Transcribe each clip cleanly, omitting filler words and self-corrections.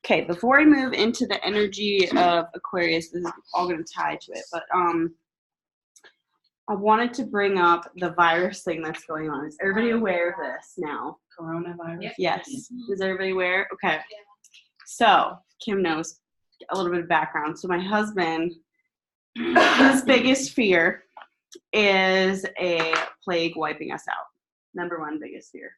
Okay, before I move into the energy of Aquarius, this is all going to tie to it, but I wanted to bring up the virus thing that's going on. Is everybody aware of this now? Coronavirus? Yes. Is everybody aware? Okay. So, Kim knows a little bit of background. So my husband, his biggest fear is a plague wiping us out. Number one biggest fear.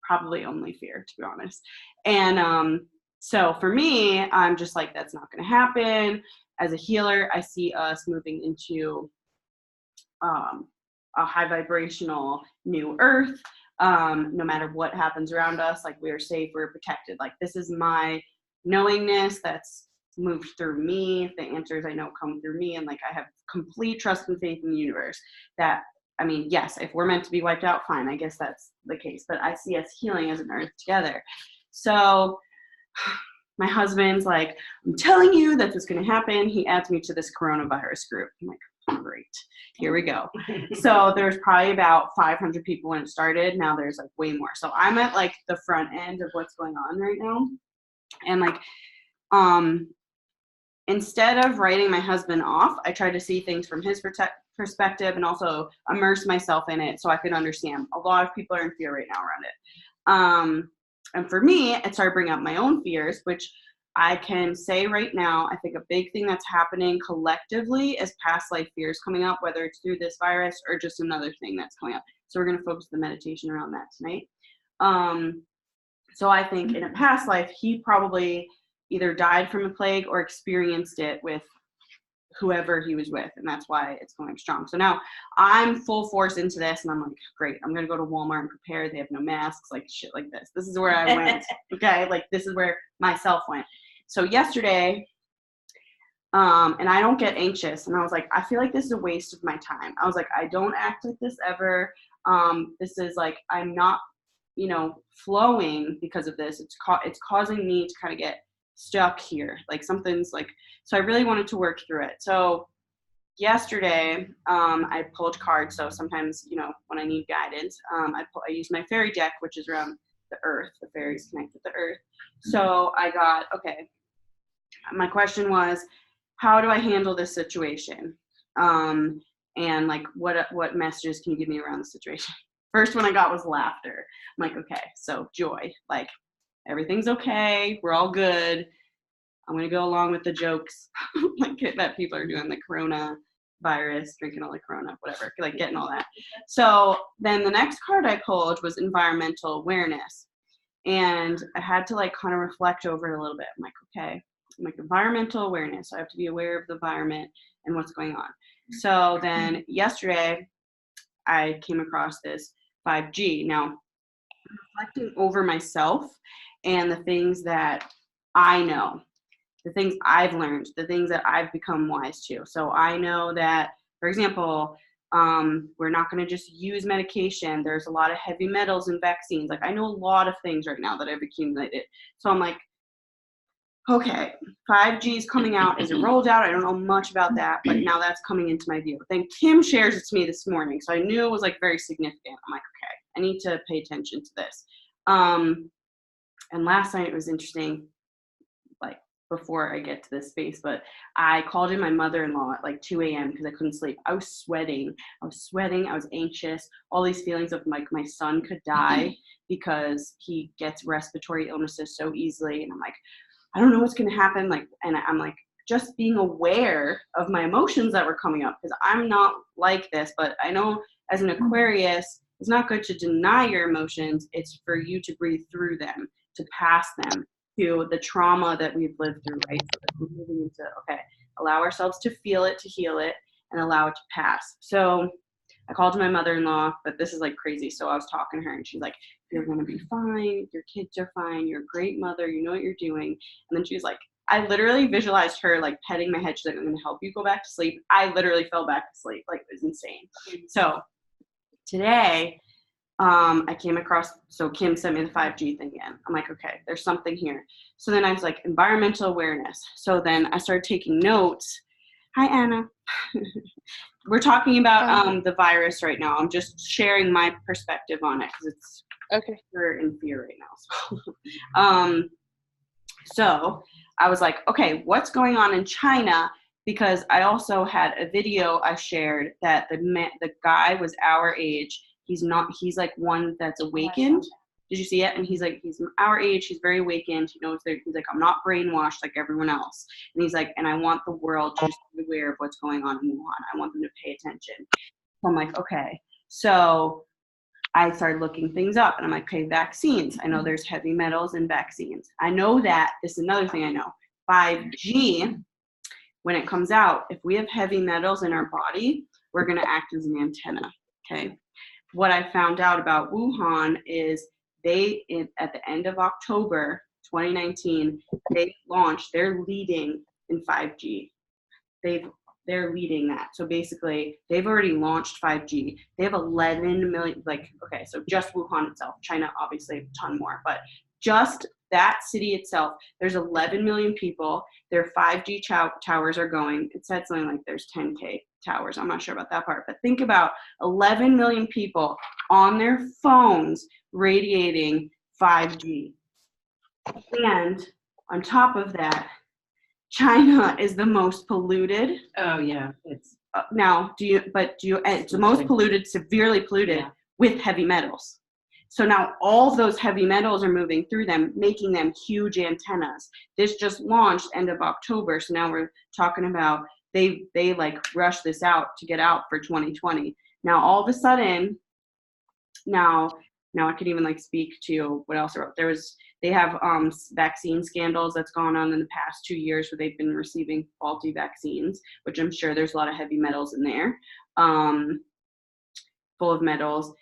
Probably only fear, to be honest. And so for me, I'm just like, that's not going to happen. As a healer, I see us moving into a high vibrational new earth. No matter what happens around us, like we're safe, we're protected. Like this is my knowingness that's moved through me. The answers I know come through me. And like I have complete trust and faith in the universe that, I mean, yes, if we're meant to be wiped out, fine. I guess that's the case. But I see us healing as an earth together. So my husband's like, I'm telling you that this is going to happen. He adds me to this coronavirus group. I'm like, great. Here we go. So there's probably about 500 people when it started. Now there's like way more. So I'm at like the front end of what's going on right now. And like, instead of writing my husband off, I try to see things from his perspective and also immerse myself in it so I could understand. A lot of people are in fear right now around it. And for me, it started bringing up my own fears, which I can say right now, I think a big thing that's happening collectively is past life fears coming up, whether it's through this virus or just another thing that's coming up. So we're going to focus the meditation around that tonight. So I think in a past life, he probably either died from a plague or experienced it with whoever he was with, and that's why it's going strong. So now I'm full force into this, and I'm like, great, I'm gonna go to Walmart and prepare. They have no masks, like shit like this. This is where I went. Okay, like this is where myself went. So yesterday, and I don't get anxious, and I was like, I feel like this is a waste of my time. I was like, I don't act like this ever. This is like, I'm not, flowing because of this. It's causing me to kind of get stuck here, like something's like, so I really wanted to work through it. So yesterday I pulled cards. So sometimes when I need guidance, I use my fairy deck, which is around the earth. The fairies connect with the earth. So I got, okay, my question was, how do I handle this situation, and like what messages can you give me around the situation? First one I got was laughter. I'm like, okay, so joy, like everything's okay. We're all good. I'm going to go along with the jokes like that people are doing, the corona virus, drinking all the corona, whatever, like getting all that. So then the next card I pulled was environmental awareness. And I had to like kind of reflect over it a little bit. I'm like, okay, I'm like environmental awareness. So I have to be aware of the environment and what's going on. So then yesterday I came across this 5G. Now, reflecting over myself and the things that I know, the things I've learned, the things that I've become wise to. So I know that, for example, we're not going to just use medication. There's a lot of heavy metals in vaccines. Like I know a lot of things right now that I've accumulated. So I'm like, okay, 5G is coming out. Is it rolled out? I don't know much about that, but now that's coming into my view. Then Kim shares it to me this morning. So I knew it was like very significant. I'm like, okay, I need to pay attention to this. And last night it was interesting, like before I get to this space, but I called in my mother-in-law at like 2 a.m. because I couldn't sleep. I was sweating. I was anxious. All these feelings of like my son could die because he gets respiratory illnesses so easily. And I'm like, I don't know what's going to happen. Like, and I'm like, just being aware of my emotions that were coming up, because I'm not like this, but I know as an Aquarius, it's not good to deny your emotions. It's for you to breathe through them, to pass them to the trauma that we've lived through, right? So that we're moving into, okay, allow ourselves to feel it, to heal it, and allow it to pass. So I called my mother-in-law, but this is like crazy. So I was talking to her and she's like, you're going to be fine. Your kids are fine. You're a great mother. You know what you're doing. And then she was like, I literally visualized her like petting my head. She's like, I'm going to help you go back to sleep. I literally fell back to sleep. Like it was insane. So today I came across, so Kim sent me the 5G thing again. I'm like, okay, there's something here. So then I was like, environmental awareness. So then I started taking notes. Hi, Anna. We're talking about the virus right now. I'm just sharing my perspective on it because it's okay. We're in fear right now. So, So I was like, okay, what's going on in China? Because I also had a video I shared that the guy was our age. He's like one that's awakened. Did you see it? And he's our age. He's very awakened. He knows that he's like, I'm not brainwashed like everyone else. And he's like, and I want the world to be aware of what's going on in Wuhan. I want them to pay attention. So I'm like, okay. So I started looking things up and I'm like, okay, vaccines. I know there's heavy metals in vaccines. I know that, this is another thing I know, 5G, when it comes out, if we have heavy metals in our body, we're gonna act as an antenna, okay? What I found out about Wuhan is at the end of October 2019, they're leading in 5G. They're leading that. So basically, they've already launched 5G. They have 11 million, so just Wuhan itself. China, obviously, a ton more. But just that city itself, there's 11 million people. Their 5G towers are going. It said something like there's 10K towers. I'm not sure about that part. But think about 11 million people on their phones radiating 5G. And on top of that, China is the most polluted. Oh yeah, it's it's the most polluted, severely polluted with heavy metals. So now all those heavy metals are moving through them, making them huge antennas. This just launched end of October, so now we're talking about they like rushed this out to get out for 2020. Now all of a sudden, now I could even like speak to what else I wrote. They have vaccine scandals that's gone on in the past 2 years where they've been receiving faulty vaccines, which I'm sure there's a lot of heavy metals in there, full of metals.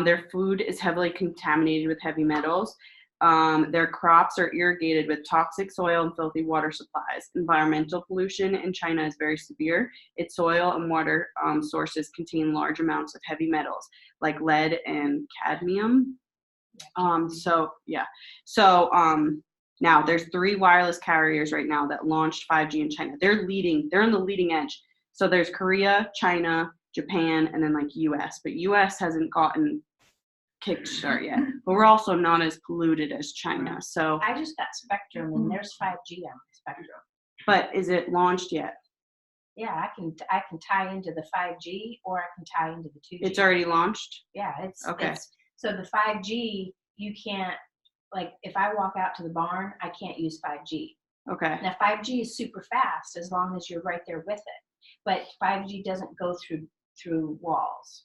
Their food is heavily contaminated with heavy metals. Their crops are irrigated with toxic soil and filthy water supplies. Environmental pollution in China is very severe. Its soil and water sources contain large amounts of heavy metals like lead and cadmium. Now there's 3 wireless carriers right now that launched 5G in China. They're on the leading edge. So there's Korea, China, Japan, and then like US, but US hasn't gotten kickstart yet. But we're also not as polluted as China. So I just got Spectrum and there's 5G on Spectrum. But is it launched yet? Yeah, I can tie into the 5G or I can tie into the 2G. It's already launched? Yeah, it's okay. So the 5G, you can't, like if I walk out to the barn, I can't use 5G. Okay. Now 5G is super fast as long as you're right there with it. But 5G doesn't go through walls.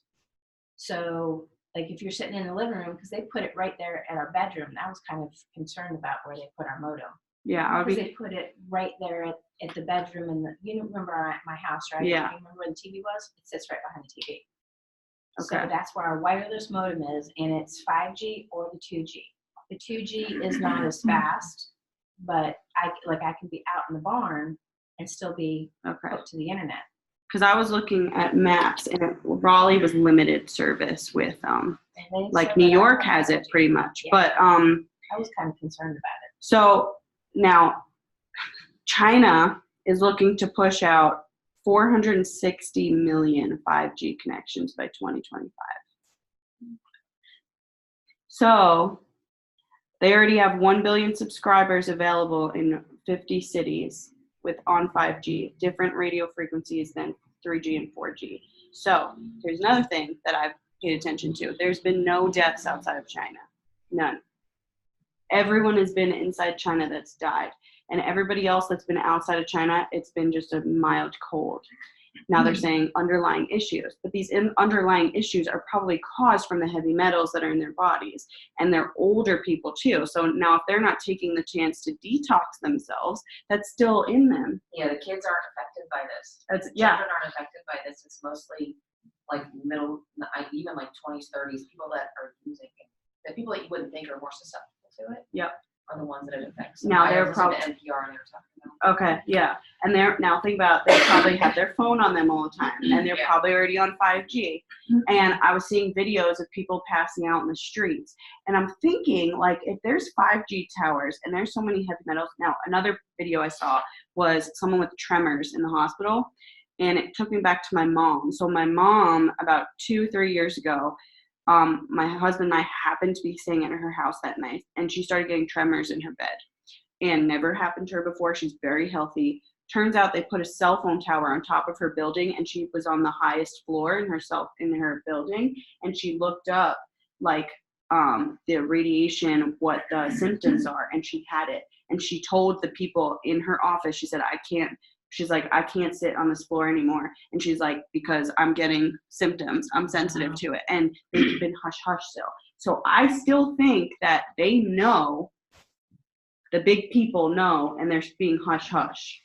So like if you're sitting in the living room, because they put it right there at our bedroom, I was kind of concerned about where they put our modem. Yeah, because they put it right there at the bedroom, and you remember my house, right? Yeah. You remember where the TV was? It sits right behind the TV. Okay. So that's where our wireless modem is, and it's 5G or the 2G. The 2G is not as fast, but I can be out in the barn and still be hooked to the internet. Because I was looking at maps, and Raleigh was limited service with like New York has it pretty much, yeah. But I was kind of concerned about it. So now China is looking to push out 460 million 5G connections by 2025. So they already have 1 billion subscribers available in 50 cities on 5G, different radio frequencies than 3G and 4G. So here's another thing that I've paid attention to. There's been no deaths outside of China. None. Everyone has been inside China that's died. And everybody else that's been outside of China, it's been just a mild cold. Now they're saying underlying issues, but these underlying issues are probably caused from the heavy metals that are in their bodies, and they're older people too. So now if they're not taking the chance to detox themselves, that's still in them. Yeah, the kids aren't affected by this. Children aren't affected by this. It's mostly like middle, even like 20s, 30s, people that are using it. The people that you wouldn't think are more susceptible to it. Yep. Are the ones that it affects. Now they're probably NPR and they're talking about. Okay, yeah, and now think about they probably have their phone on them all the time, and they're probably already on 5G. And I was seeing videos of people passing out in the streets, and I'm thinking like if there's 5G towers and there's so many heavy metals. Now another video I saw was someone with tremors in the hospital, and it took me back to my mom. So my mom about 2-3 years ago. My husband and I happened to be staying at her house that night, and she started getting tremors in her bed. and never happened to her before. She's very healthy. Turns out they put a cell phone tower on top of her building, and she was on the highest floor in her building, and she looked up like the radiation, what the symptoms are, and she had it. And she told the people in her office, she said, I can't sit on this floor anymore. And she's like, because I'm getting symptoms, I'm sensitive to it. And they've been hush still. So I still think that they know, the big people know, and they're being hush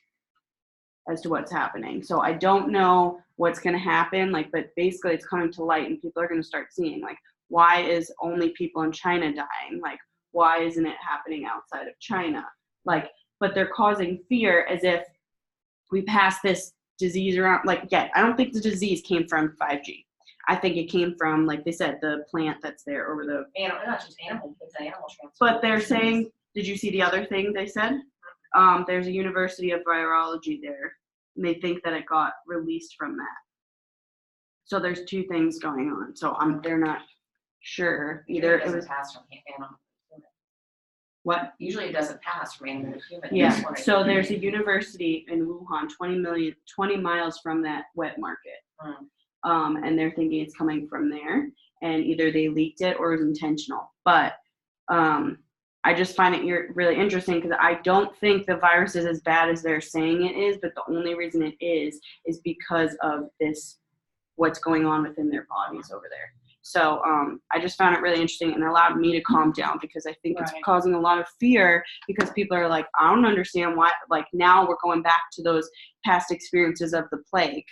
as to what's happening. So I don't know what's going to happen, like, but basically it's coming to light, and people are going to start seeing, like, why is only people in China dying? Like, why isn't it happening outside of China? Like, but they're causing fear as if we pass this disease around. Like, yeah, I don't think the disease came from 5G. I think it came from, like they said, the plant that's there over the. Not just animal, it's animal transfer. But they're saying, did you see the other thing they said? There's a University of Virology there, and they think that it got released from that. So there's two things going on. So they're not sure either. It doesn't pass from animal to human. What? Usually it doesn't pass from animal to human. Yeah. So there's a university in Wuhan, 20 miles from that wet market. And they're thinking it's coming from there, and either they leaked it or it was intentional. But I just find it really interesting, because I don't think the virus is as bad as they're saying it is, but the only reason it is because of this, what's going on within their bodies over there. So I just found it really interesting, and allowed me to calm down, because I think it's causing a lot of fear, because people are like, I don't understand why, like, now we're going back to those past experiences of the plague.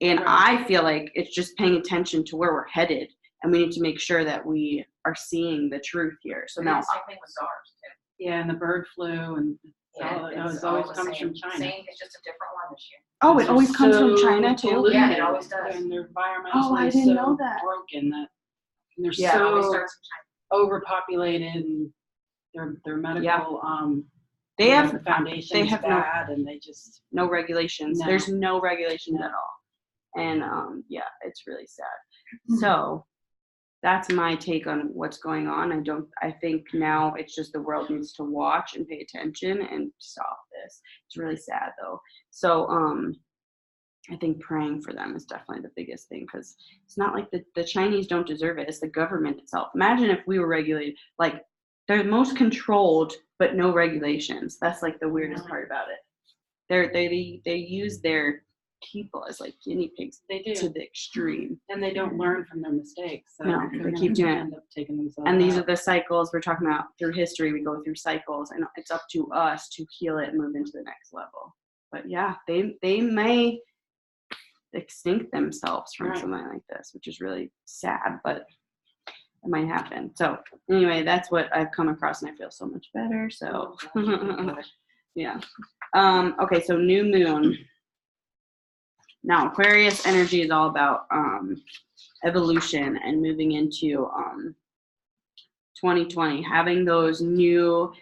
And I feel like it's just paying attention to where we're headed, and we need to make sure that we are seeing the truth here. So now, same thing with SARS too. Yeah, and the bird flu, and it always comes from China. It's just a different one this year. oh, it always comes from China too. polluted, Yeah, it always does. And they're environmentally I didn't know so that. broken that they're It always so starts in China. overpopulated, and their medical They have the foundation is bad, and they just no regulations. No. There's no regulations at all, and it's really sad. So that's my take on what's going on. I think now it's just the world needs to watch and pay attention and stop this. It's really sad though. So I think praying for them is definitely the biggest thing, because it's not like the Chinese don't deserve it. It's the government itself. Imagine if we were regulated. Like, they're most controlled, but no regulations. That's like the weirdest part about it. They use their people as like guinea pigs. They do to the extreme, and they don't learn from their mistakes. So no, they keep doing it. End up taking themselves and these out. are the cycles we're talking about. Through history, we go through cycles, and it's up to us to heal it and move into the next level. But yeah, they may extinct themselves from something like this, which is really sad, but it might happen. So anyway, that's what I've come across, and I feel so much better. So yeah. Okay, so new moon. Now, Aquarius energy is all about evolution and moving into 2020, having those new,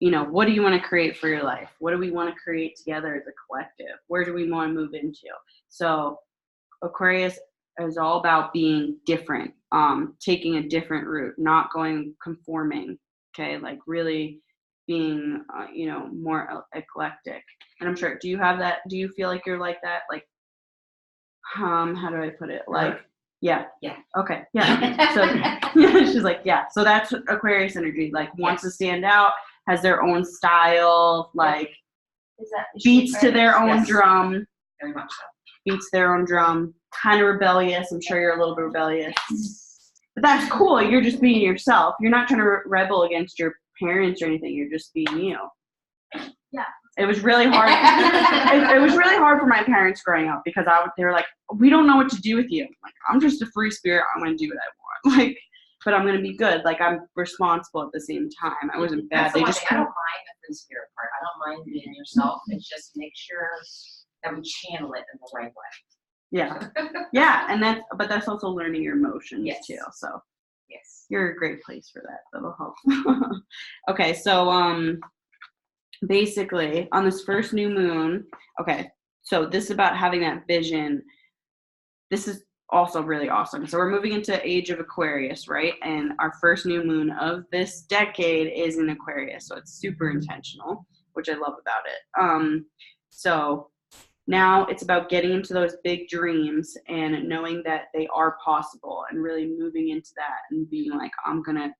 what do you want to create for your life? What do we want to create together as a collective? Where do we want to move into? So Aquarius is all about being different, taking a different route, not going conforming, okay? Like really being, more eclectic. And I'm sure, do you have that? Do you feel like you're like that? Like, how do I put it? Like, yeah. Okay. Yeah. So she's like, yeah. So that's Aquarius energy. Like, wants to stand out, has their own style, like beats to their own drum. Very much so. Beats their own drum. Kind of rebellious. I'm sure you're a little bit rebellious. But that's cool. You're just being yourself. You're not trying to rebel against your parents or anything. You're just being you. Yeah. It was really hard. It was really hard for my parents growing up, because they were like, we don't know what to do with you. Like, I'm just a free spirit. I'm going to do what I want. Like, but I'm going to be good. Like, I'm responsible at the same time. I wasn't bad. That's I don't mind the free spirit part. I don't mind being yourself. It's just make sure that we channel it in the right way. Yeah. Yeah. And that's also learning your emotions too. So yes, you're a great place for that. That'll help. Okay. So, basically on this first new moon, okay, so this is about having that vision. This is also really awesome. So we're moving into age of Aquarius, right? And our first new moon of this decade is in Aquarius. So it's super intentional, which I love about it. So now it's about getting into those big dreams and knowing that they are possible and really moving into that and being like, I'm going to,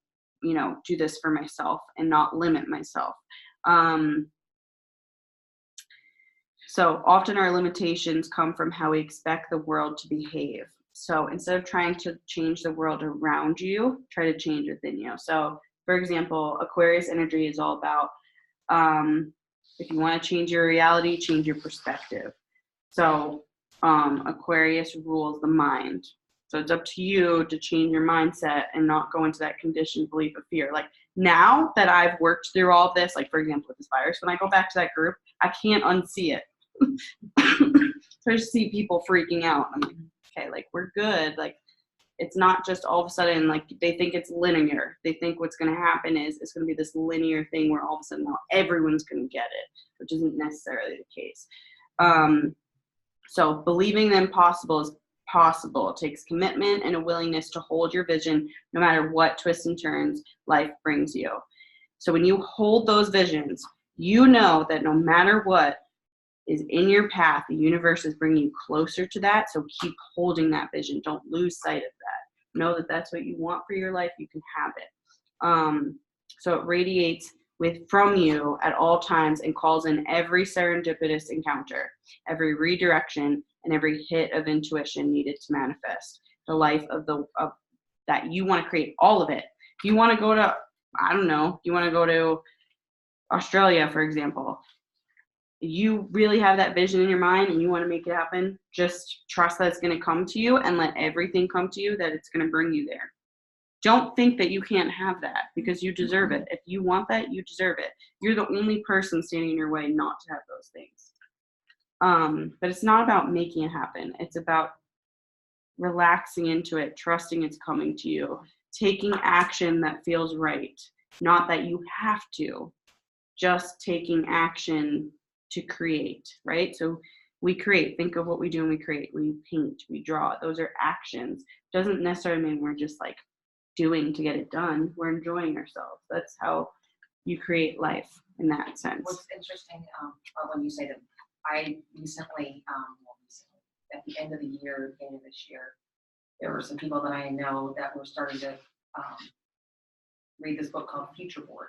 do this for myself and not limit myself. So often our limitations come from how we expect the world to behave. So instead of trying to change the world around you, try to change within you. So for example, Aquarius energy is all about, if you want to change your reality, change your perspective. So Aquarius rules the mind. So it's up to you to change your mindset and not go into that conditioned belief of fear. Like now that I've worked through all of this, like for example with this virus, when I go back to that group, I can't unsee it. So I just see people freaking out. I'm like, okay, like we're good. Like it's not just all of a sudden, like they think it's linear. They think what's going to happen is it's going to be this linear thing where all of a sudden now everyone's going to get it, which isn't necessarily the case. So believing the impossible is possible. It takes commitment and a willingness to hold your vision no matter what twists and turns life brings you. So when you hold those visions, you know that no matter what is in your path, the universe is bringing you closer to that. So keep holding that vision. Don't lose sight of that. Know that that's what you want for your life. You can have it. So it radiates from you at all times and calls in every serendipitous encounter, every redirection, and every hit of intuition needed to manifest the life of that you want to create. All of it. If you want to go to, I don't know, you want to go to Australia, for example, you really have that vision in your mind and you want to make it happen, just trust that it's going to come to you and let everything come to you, that it's going to bring you there. Don't think that you can't have that because you deserve it. If you want that, you deserve it. You're the only person standing in your way not to have those things. But it's not about making it happen. It's about relaxing into it, trusting it's coming to you, taking action that feels right, not that you have to, just taking action to create, right? So we create. Think of what we do when we create. We paint, we draw. Those are actions. Doesn't necessarily mean we're just like doing to get it done. We're enjoying ourselves. That's how you create life in that sense. What's interesting when you say that, I recently, at the end of the year, beginning of this year, there were some people that I know that were starting to read this book called Future Board.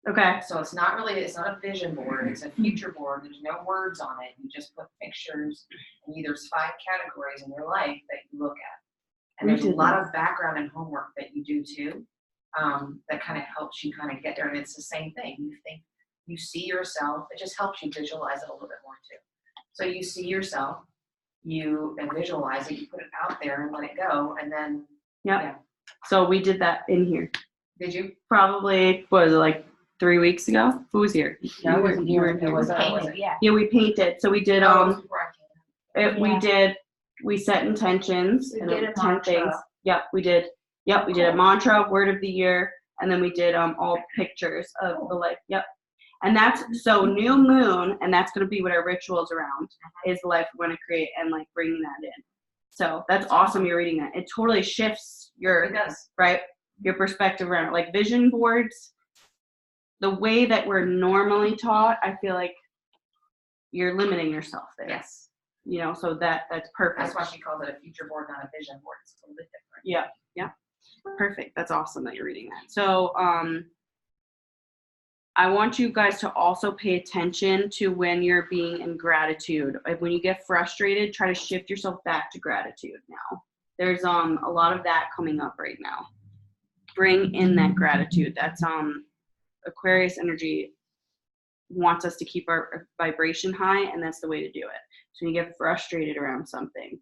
Okay. So it's not a vision board, it's a future board. There's no words on it. You just put pictures, and there's 5 categories in your life that you look at. And there's a lot of background and homework that you do too, that kind of helps you kind of get there. And it's the same thing. You see yourself, it just helps you visualize it a little bit more too. So you see yourself, and visualize it, you put it out there and let it go. And then, yeah. So we did that in here. Did you? Probably, what was it, like 3 weeks ago? Who was here? No, you wasn't here. It was Painted, yeah. Yeah, we painted. So we did, Yeah. we set intentions. We and did a 10 mantra. things. Yep, we did. Yep, we did a mantra, word of the year, and then we did all pictures of the life. Yep. And that's, so new moon, and that's going to be what our rituals around, is the life we want to create and like bringing that in. So that's awesome you're reading that. It totally shifts It does. right, your perspective around it. Like vision boards, the way that we're normally taught, I feel like you're limiting yourself there. Yes. So that's perfect. That's why she calls it a future board, not a vision board. It's a little bit different. Yeah. Perfect. That's awesome that you're reading that. So I want you guys to also pay attention to when you're being in gratitude. Like when you get frustrated, try to shift yourself back to gratitude now. There's a lot of that coming up right now. Bring in that gratitude. That's Aquarius energy wants us to keep our vibration high, and that's the way to do it. So when you get frustrated around something,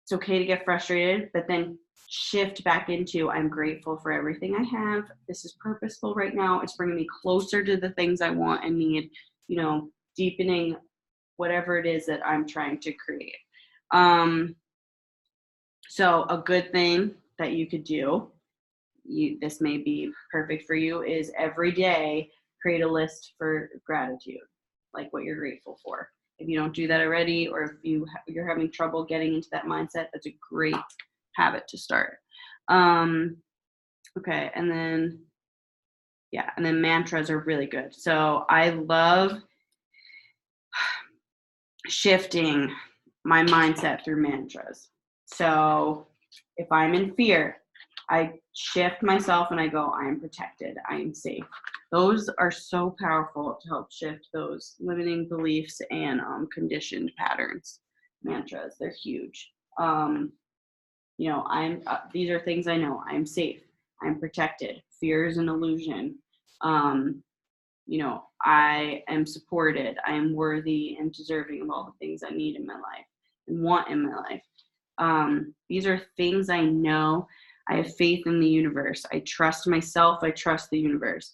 it's okay to get frustrated, but then shift back into, I'm grateful for everything I have. This is purposeful right now. It's bringing me closer to the things I want and need, deepening whatever it is that I'm trying to create. So a good thing that you could do, this may be perfect for you, is every day create a list for gratitude, like what you're grateful for. If you don't do that already, or if you're having trouble getting into that mindset, that's a great habit to start. Okay, and then mantras are really good. So I love shifting my mindset through mantras. So if I'm in fear, I shift myself and I go, I am protected, I am safe. Those are so powerful to help shift those limiting beliefs and conditioned patterns. Mantras, they're huge. These are things I know. I'm safe. I'm protected. Fear is an illusion. I am supported. I am worthy and deserving of all the things I need in my life and want in my life. These are things I know. I have faith in the universe. I trust myself. I trust the universe.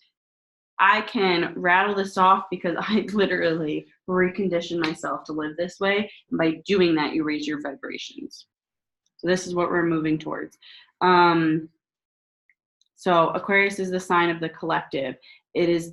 I can rattle this off because I literally reconditioned myself to live this way. And by doing that, you raise your vibrations. So this is what we're moving towards. So Aquarius is the sign of the collective. It is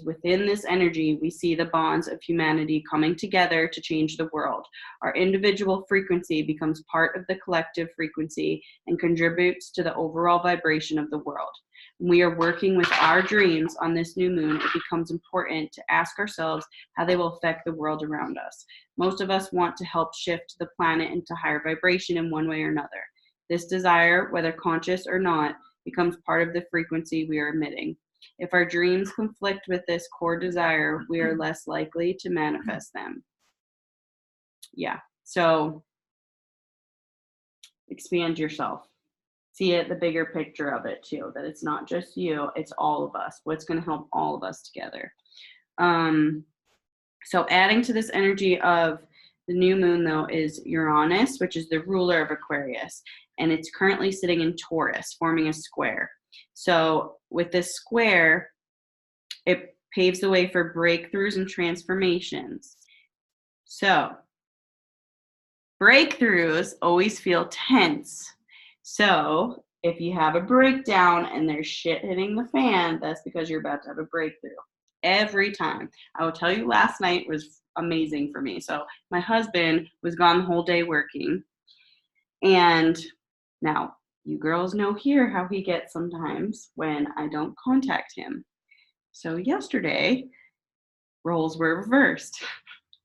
within this energy we see the bonds of humanity coming together to change the world. Our individual frequency becomes part of the collective frequency and contributes to the overall vibration of the world. When we are working with our dreams on this new moon, it becomes important to ask ourselves how they will affect the world around us. Most of us want to help shift the planet into higher vibration in one way or another. This desire, whether conscious or not, becomes part of the frequency we are emitting. If our dreams conflict with this core desire, we are less likely to manifest them. Yeah, so expand yourself. See it, the bigger picture of it too, that it's not just you, it's all of us. What's going to help all of us together. So adding to this energy of the new moon, though, is Uranus, which is the ruler of Aquarius. And it's currently sitting in Taurus, forming a square. So with this square, it paves the way for breakthroughs and transformations. So breakthroughs always feel tense. So if you have a breakdown and there's shit hitting the fan, that's because you're about to have a breakthrough. Every time. I will tell you, last night was amazing for me. So my husband was gone the whole day working. And now you girls know here how he gets sometimes when I don't contact him. So yesterday, roles were reversed.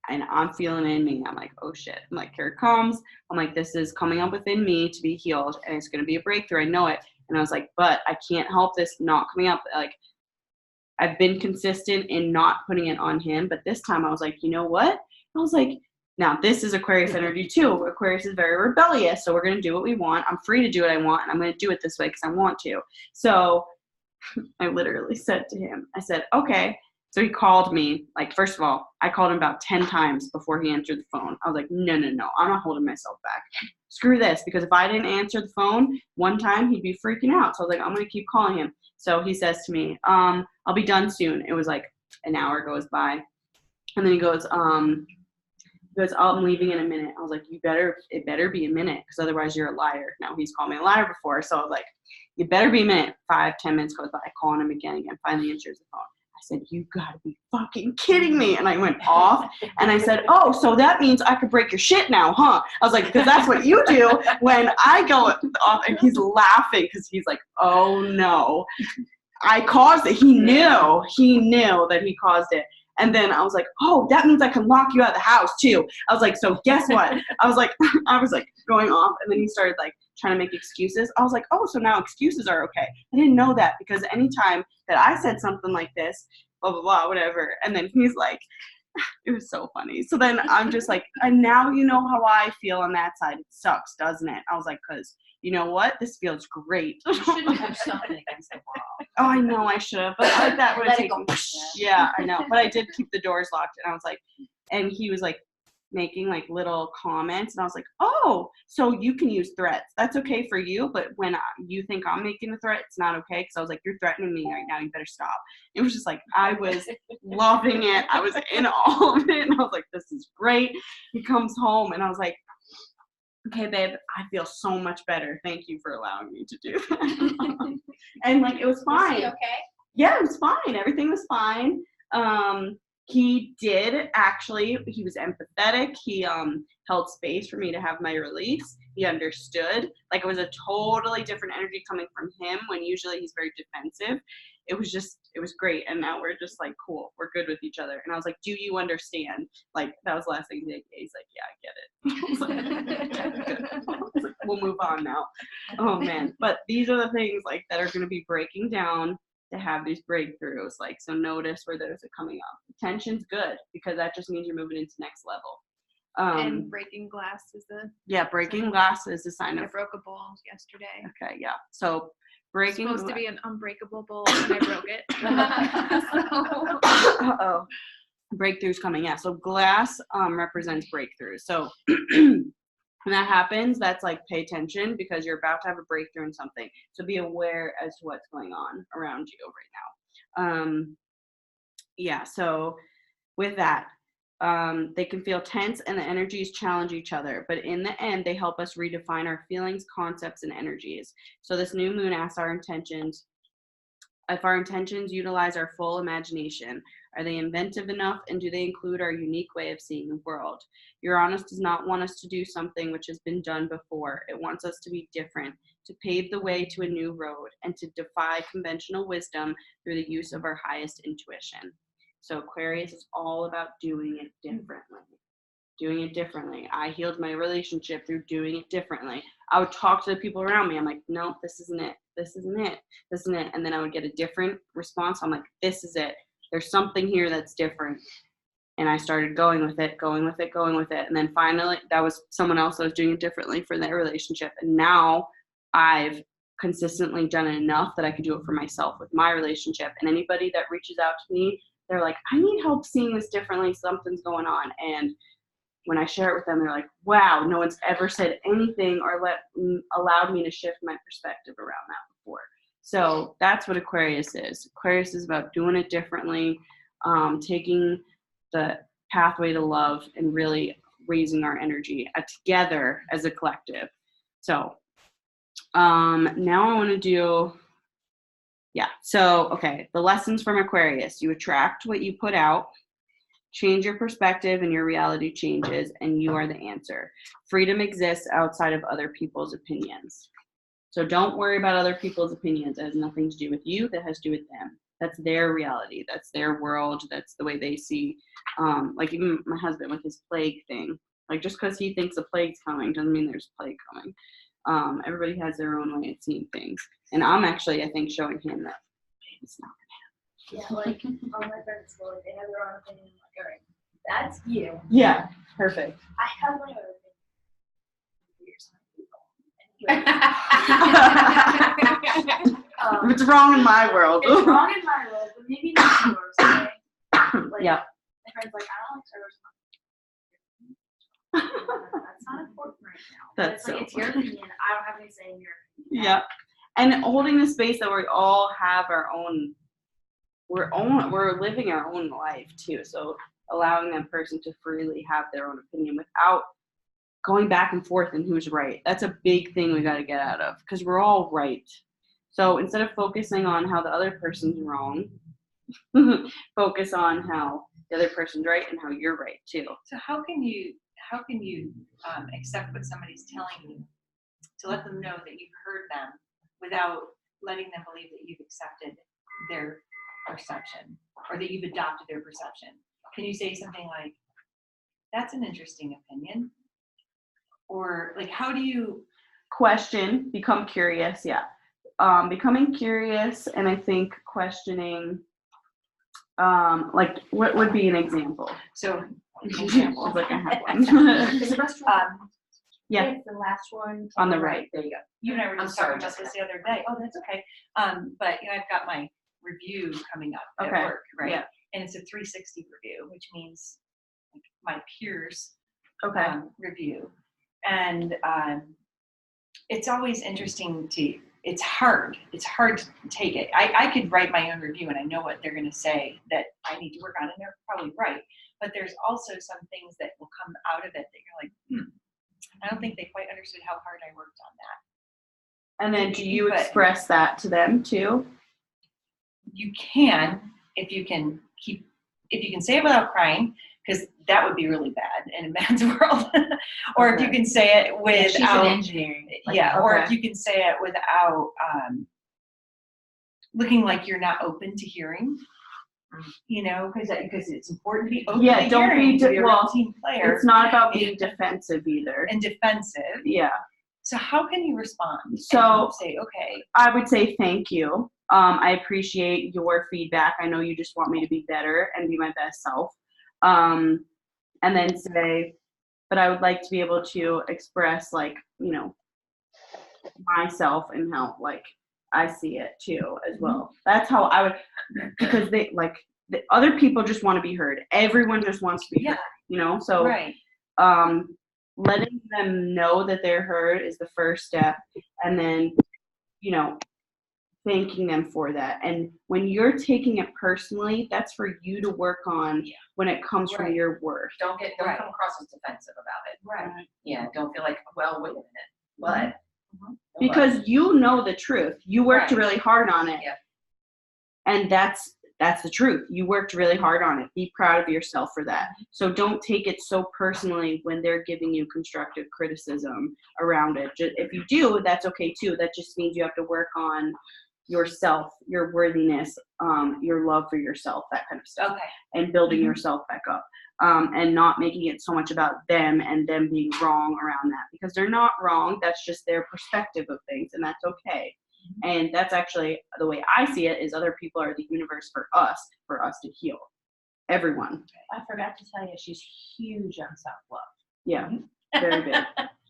And I'm feeling it in me. I'm like, oh shit. I'm like, here it comes. I'm like, this is coming up within me to be healed. And it's going to be a breakthrough. I know it. And I was like, but I can't help this not coming up. Like, I've been consistent in not putting it on him. But this time I was like, you know what? I was like, now this is Aquarius energy too. Aquarius is very rebellious. So we're going to do what we want. I'm free to do what I want. And I'm going to do it this way because I want to. So I literally said to him, I said, okay. So he called me, like, first of all, I called him about 10 times before he answered the phone. I was like, no, I'm not holding myself back. Screw this, because if I didn't answer the phone one time, he'd be freaking out. So I was like, I'm going to keep calling him. So he says to me, I'll be done soon. It was like an hour goes by. And then he goes, I'm leaving in a minute. I was like, it better be a minute, because otherwise you're a liar. Now, he's called me a liar before. So I was like, you better be a minute. 5-10 minutes goes by. Calling him again. Finally answers the phone. I said, you gotta be fucking kidding me. And I went off and I said, oh, so that means I could break your shit now, huh? I was like, because that's what you do when I go off. And he's laughing because he's like, oh no, I caused it. He knew that he caused it. And then I was like, oh, that means I can lock you out of the house too. I was like, so guess what? I was like going off. And then he started like trying to make excuses. I was like, oh, so now excuses are okay. I didn't know that, because anytime that I said something like this, blah, blah, blah, whatever. And then he's like, it was so funny. So then I'm just like, and now you know how I feel on that side. It sucks, doesn't it? I was like, because you know what? This feels great. You shouldn't have something against the wall. Oh, I know I should have, but like that would have taken. Yeah, I know. But I did keep the doors locked, and I was like, and he was like making like little comments, and I was like, oh, so you can use threats. That's okay for you, but when you think I'm making a threat, it's not okay. Because I was like, you're threatening me right now. You better stop. It was just like, I was loving it. I was in all of it, and I was like, this is great. He comes home, and I was like, okay, babe, I feel so much better. Thank you for allowing me to do that. And like, it was fine. Was he okay? Yeah, it was fine. Everything was fine. He did actually. He was empathetic. He held space for me to have my release. He understood. Like, it was a totally different energy coming from him when usually he's very defensive. It was great. And now we're just like, cool, we're good with each other. And I was like, do you understand? Like, that was the last thing he's like, yeah, I get it. I was like, okay, good. I was like, we'll move on now. Oh man. But these are the things like that are going to be breaking down to have these breakthroughs. Like, so notice where those are coming up. Tension's good because that just means you're moving into next level. And breaking glass is breaking glass is a sign I of. broke a bowl yesterday. Okay, yeah. So breaking. It's supposed to be an unbreakable bowl, and I broke it. Uh-oh. Breakthroughs coming. Yeah. So glass represents breakthroughs. So when that happens, that's like, pay attention because you're about to have a breakthrough in something. So be aware as to what's going on around you right now. Yeah. So with that, they can feel tense and the energies challenge each other, but in the end, they help us redefine our feelings, concepts, and energies. So this new moon asks our intentions. If our intentions utilize our full imagination, are they inventive enough, and do they include our unique way of seeing the world? Uranus does not want us to do something which has been done before. It wants us to be different, to pave the way to a new road, and to defy conventional wisdom through the use of our highest intuition. So Aquarius is all about doing it differently. Doing it differently. I healed my relationship through doing it differently. I would talk to the people around me. I'm like, no, this isn't it. This isn't it. This isn't it. And then I would get a different response. I'm like, this is it. There's something here that's different. And I started going with it. And then finally, that was someone else that was doing it differently for their relationship. And now I've consistently done it enough that I could do it for myself with my relationship. And anybody that reaches out to me, they're like, I need help seeing this differently. Something's going on. And when I share it with them, they're like, wow, no one's ever said anything or allowed me to shift my perspective around that before. So that's what Aquarius is. Aquarius is about doing it differently, taking the pathway to love and really raising our energy together as a collective. So now I want to do, okay, the lessons from Aquarius. You attract what you put out. Change your perspective and your reality changes, and you are the answer. Freedom exists outside of other people's opinions. So don't worry about other people's opinions. It has nothing to do with you. That has to do with them. That's their reality. That's their world. That's the way they see. Like even my husband with his plague thing. Like just because he thinks a plague's coming doesn't mean there's a plague coming. Everybody has their own way of seeing things. And I'm actually, I think, showing him that it's not. Yeah, like all my friends go, they have their own opinion. Like, all right, that's you. Yeah, perfect. I have my own opinion. It's wrong in my world. It's wrong in my world, but maybe not yours. Okay? Like, Yeah. My friend's like, I don't like Star Wars. That's not important right now. But That's it's like, so it's your opinion. I don't have any say in your opinion. Yeah. And holding the space that we all have our own, we're living our own life too. So allowing that person to freely have their own opinion without going back and forth and who's right. That's a big thing we got to get out of because we're all right. So instead of focusing on how the other person's wrong, focus on how the other person's right and how you're right too. So how can you accept what somebody's telling you to let them know that you've heard them without letting them believe that you've accepted their perception or that you've adopted their perception? Can you say something like, that's an interesting opinion? Or like, how do you question, become curious? Yeah. Becoming curious, and I think questioning, like what would be an example? So an example. Like I have one. Is the restaurant? Yeah. It's the last one. On the right. There you go. You and I were I'm just sorry, talking about this the other day. Oh, that's okay. But I've got my review coming up at Okay. work, right? Yeah. And it's a 360 review, which means like, my peers Okay. review. And it's always interesting it's hard to take it. I could write my own review and I know what they're going to say that I need to work on, and they're probably right. But there's also some things that will come out of it that you're like, I don't think they quite understood how hard I worked on that. And then do you express that to them too? You can, if you can keep if you can say it without crying, because that would be really bad in a man's world, or if you can say it She's in without, engineering. or if you can say it without looking like you're not open to hearing, because it's important to be open to don't hearing, to be a real well, team player. It's not about being defensive either. And defensive. Yeah. So how can you respond? So and say, okay. I would say thank you. I appreciate your feedback. I know you just want me to be better and be my best self. And then say, but I would like to be able to express myself and how I see it too as well. That's how I would, because the other people just want to be heard. Everyone just wants to be heard, so right. Letting them know that they're heard is the first step, and then thanking them for that. And when you're taking it personally, that's for you to work on when it comes from your worth. Don't come across as defensive about it. Right. Yeah, don't feel like, well, wait a minute, what? Because you know the truth. You worked really hard on it. Yep. And that's the truth. You worked really hard on it. Be proud of yourself for that. So don't take it so personally when they're giving you constructive criticism around it. If you do, that's okay too. That just means you have to work on yourself, your worthiness, your love for yourself, that kind of stuff. Okay. And building yourself back up. And not making it so much about them and them being wrong around that, because they're not wrong. That's just their perspective of things, and that's okay. And that's actually the way I see it, is other people are the universe for us to heal. Everyone. I forgot to tell you, she's huge on self-love. Yeah, very big.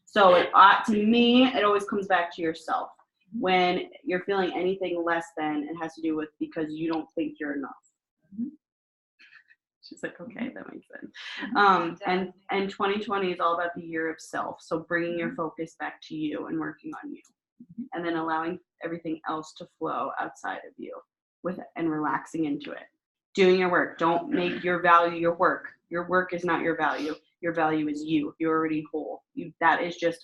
So to me, it always comes back to yourself. When you're feeling anything less than, it has to do with because you don't think you're enough. She's like, okay, that makes sense. And 2020 is all about the year of self. So bringing your focus back to you and working on you, and then allowing everything else to flow outside of you and relaxing into it. Doing your work. Don't make your value your work. Your work is not your value. Your value is you. You're already whole. That is just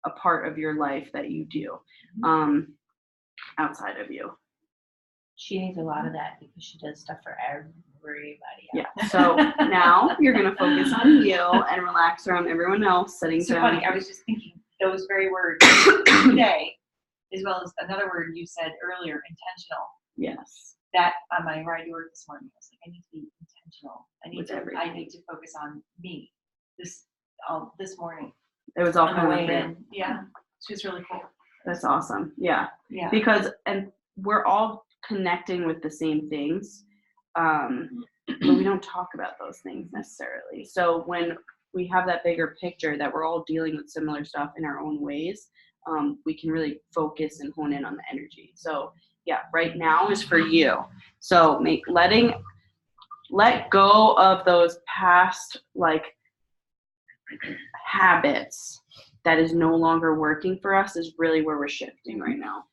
a part of your life that you do outside of you. She needs a lot of that because she does stuff for everybody else. Yeah. So now you're going to focus on you and relax around everyone else, setting So down. funny, I was just thinking those very words today, as well as another word you said earlier, intentional. Yes. That on my ride to work this morning, I was like, I need to be intentional. I need to focus on me. This morning. It was all on the kind way of in. Yeah. It's just really cool. That's awesome. Yeah. Yeah. Because we're all connecting with the same things. But we don't talk about those things necessarily. So when we have that bigger picture that we're all dealing with similar stuff in our own ways, we can really focus and hone in on the energy. So yeah, right now is for you. So let go of those past habits that is no longer working for us is really where we're shifting right now.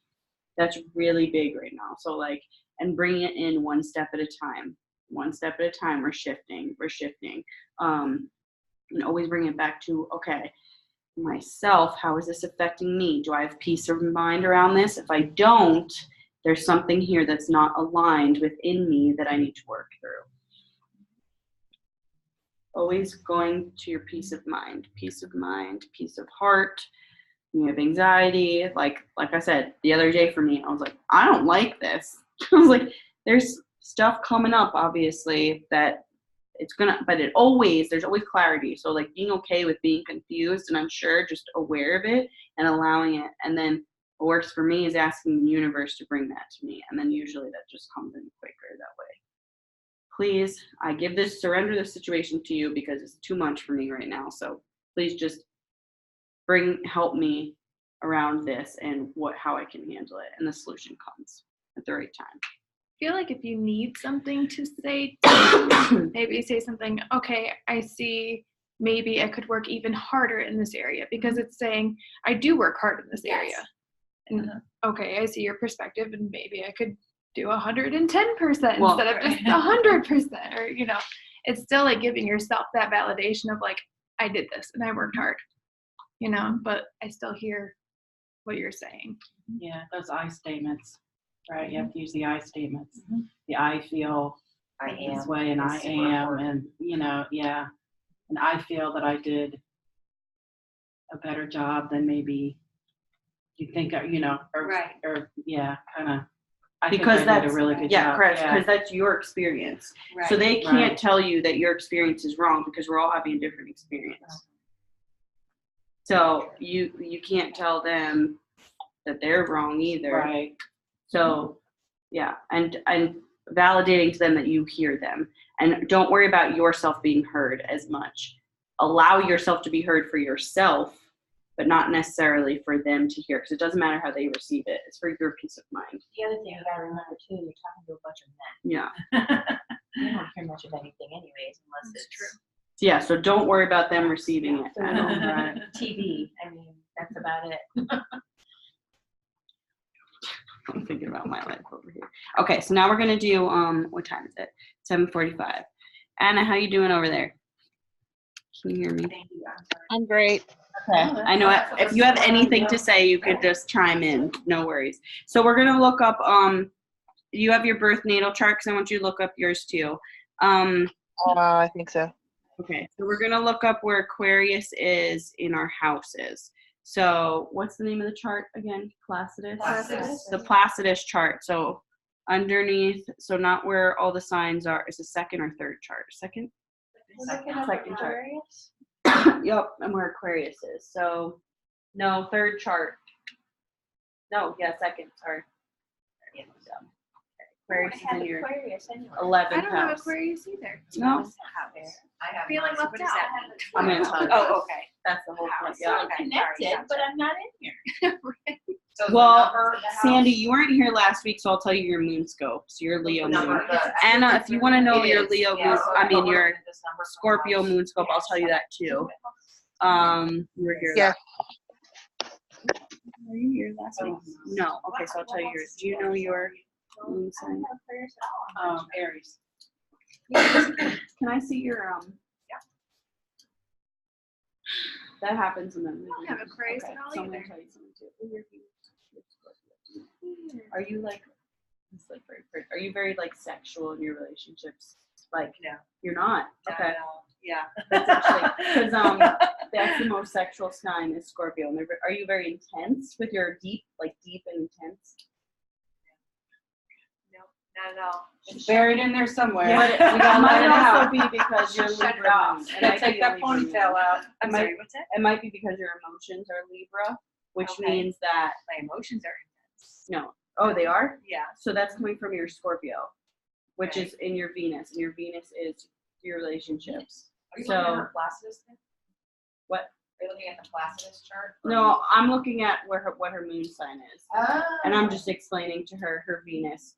That's really big right now. So and bring it in one step at a time. One step at a time, we're shifting. And always bring it back to, okay, myself, how is this affecting me? Do I have peace of mind around this? If I don't, there's something here that's not aligned within me that I need to work through. Always going to your peace of mind, peace of heart. You have anxiety. Like I said, the other day for me, I was like, I don't like this. I was like, there's stuff coming up, obviously, that there's always clarity. So being okay with being confused and unsure, just aware of it and allowing it. And then what works for me is asking the universe to bring that to me. And then usually that just comes in quicker that way. Please, I surrender this situation to you because it's too much for me right now. So please just help me around this and how I can handle it. And the solution comes at the right time. I feel like if you need something to say, maybe say something, okay, I see, maybe I could work even harder in this area, because it's saying I do work hard in this area. And okay, I see your perspective, and maybe I could do 110% instead of just 100%, or it's still giving yourself that validation of I did this and I worked hard, but I still hear what you're saying. Yeah, those I statements, right? You have to use the I statements. The I feel, I this am. way and I is super am, important. and yeah. And I feel that I did a better job than maybe you think, or Right. or kind of. I Because think I did that's a really good yeah, job. correct. Because that's your experience. Right. So they can't Right. tell you that your experience is wrong because we're all having a different experience. So you can't tell them that they're wrong either. Right. So yeah, and validating to them that you hear them, and don't worry about yourself being heard as much. Allow yourself to be heard for yourself, but not necessarily for them to hear, because it doesn't matter how they receive it. It's for your peace of mind. The other thing you gotta remember too, you're talking to a bunch of men. Yeah. They don't hear much of anything anyways, unless That's it's true. Yeah. So don't worry about them receiving it. through TV. I mean, that's about it. I'm thinking about my life over here. Okay, so now we're gonna do what time is it? 7:45. Anna, how you doing over there? Can you hear me? Thank you. I'm sorry. I'm great. Okay. I know if you have anything to say, you could just chime in. No worries. So we're gonna look up you have your birth natal chart, because I want you to look up yours too. I think so. Okay, so we're gonna look up where Aquarius is in our houses. So what's the name of the chart again? Placidus? Placidus. The Placidus chart. So underneath, so not where all the signs are, is the second or third chart? Second? Second chart. Yep, and where Aquarius is. So no, third chart. No, yeah, second, sorry. Yeah, so, Aquarius is in your Aquarius anyway. 11th I don't have house. Aquarius either. No, I have Feeling mine. left What is out. that? I'm gonna tell you. Oh, okay. That's the whole point. House. Yeah. Okay, Connected, sorry, but gotcha. I'm not in here. So the Well, number of the house- Sandy, you weren't here last week, so I'll tell you your moon scope. So your Leo number moon. of the- Anna, if you want to know It your is, Leo yeah, moon, so I mean we're your looking at this number for Scorpio house. moon scope, I'll tell you that too. You were here. Yeah. Were you here last week? No. Okay, so I'll tell you yours. Do you know your moon I don't sign? have Aquarius at all. Aries. Can I see your Yeah. That happens and then. I don't have Aquarius at all So I'm gonna either. tell you something too. Oh, you're Scorpio. Are you like? It's like very. Are you very like sexual in your relationships? Like No. you're not. Okay. Yeah. That's actually because that's the most sexual sign is Scorpio. And are you very intense with your deep and intense? Not at all. It's buried in there somewhere. But We gotta it let might it also out. be because you're Shut it Libra off. moon. It Gotta might take be that a Libra moon. ponytail out. I'm might- sorry, what's that? It might be because your emotions are Libra, which Okay. means that My emotions are intense. no. Oh, they are? Yeah. So that's coming from your Scorpio, which Okay. is in your Venus, and your Venus is your relationships. Are you So- looking at her Placidus thing? What? Are you looking at the Placidus chart? or- No, I'm looking at what her moon sign is, Ah. and I'm just explaining to her Venus,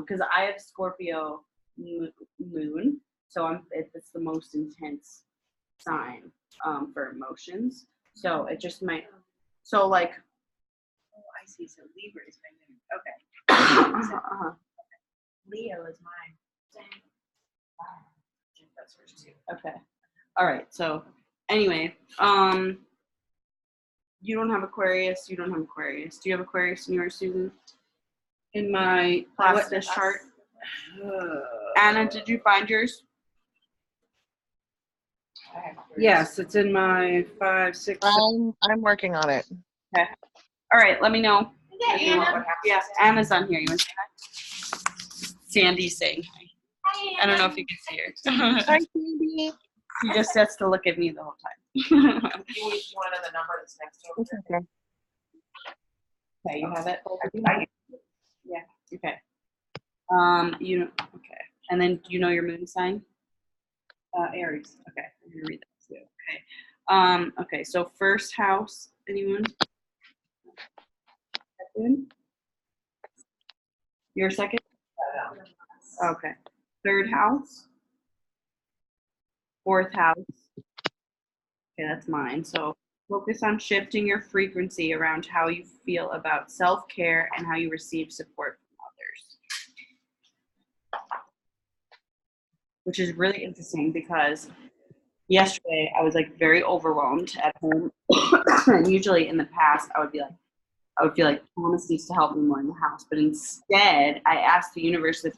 because I have Scorpio moon, so it's the most intense sign for emotions. So it just might. So like. Oh, I see. So Libra is my moon. Okay. uh-huh. Leo is mine. That's hers too. Okay. All right. So anyway, you don't have Aquarius. You don't have Aquarius. Do you have Aquarius in yours, Susan? In my Placidus chart. Anna, did you find yours? I have hers. Yes, it's in my 5, 6. I'm working on it. All right. Let me know. Yeah, You know what Anna. happens Yeah, to- Anna's on here. You want to say hi? Sandy's saying hi. Hi, I don't know Anna. if you can see her. Hi, Sandy. She just has to look at me the whole time. You want to know the number that's next to it? It's okay. Okay, you have it? I- Okay. Okay. And then do you know your moon sign? Aries. Okay, I'm gonna read that too. Okay. Okay, so first house, anyone? Second? Your second? Okay. Third house? Fourth house? Okay, that's mine. So focus on shifting your frequency around how you feel about self-care and how you receive support from others. Which is really interesting because yesterday I was like very overwhelmed at home. And usually in the past I would feel like Thomas needs to help me more in the house. But instead I asked the universe if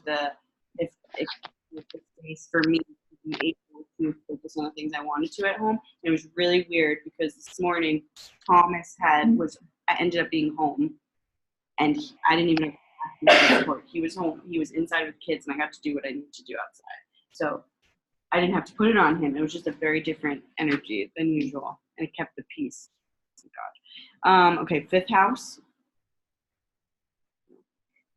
the space for me to be able to focus on the things I wanted to at home. And it was really weird because this morning Thomas I ended up being home, and I didn't even have support. He was home. He was inside with kids, and I got to do what I needed to do outside. So I didn't have to put it on him. It was just a very different energy than usual, and it kept the peace. Thank God. Okay, 5th house.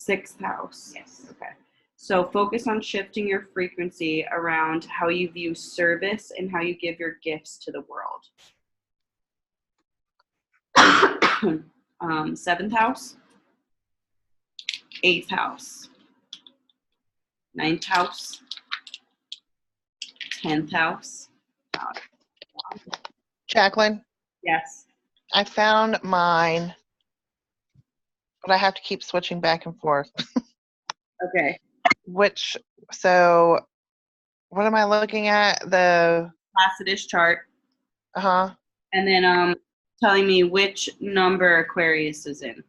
6th house. Yes. Okay. So focus on shifting your frequency around how you view service and how you give your gifts to the world. 7th house. 8th house. 9th house. 10th house. Jacqueline, Yes. I found mine, but I have to keep switching back and forth. Okay. So what am I looking at? The, Placidus chart. And then telling me which number Aquarius is in.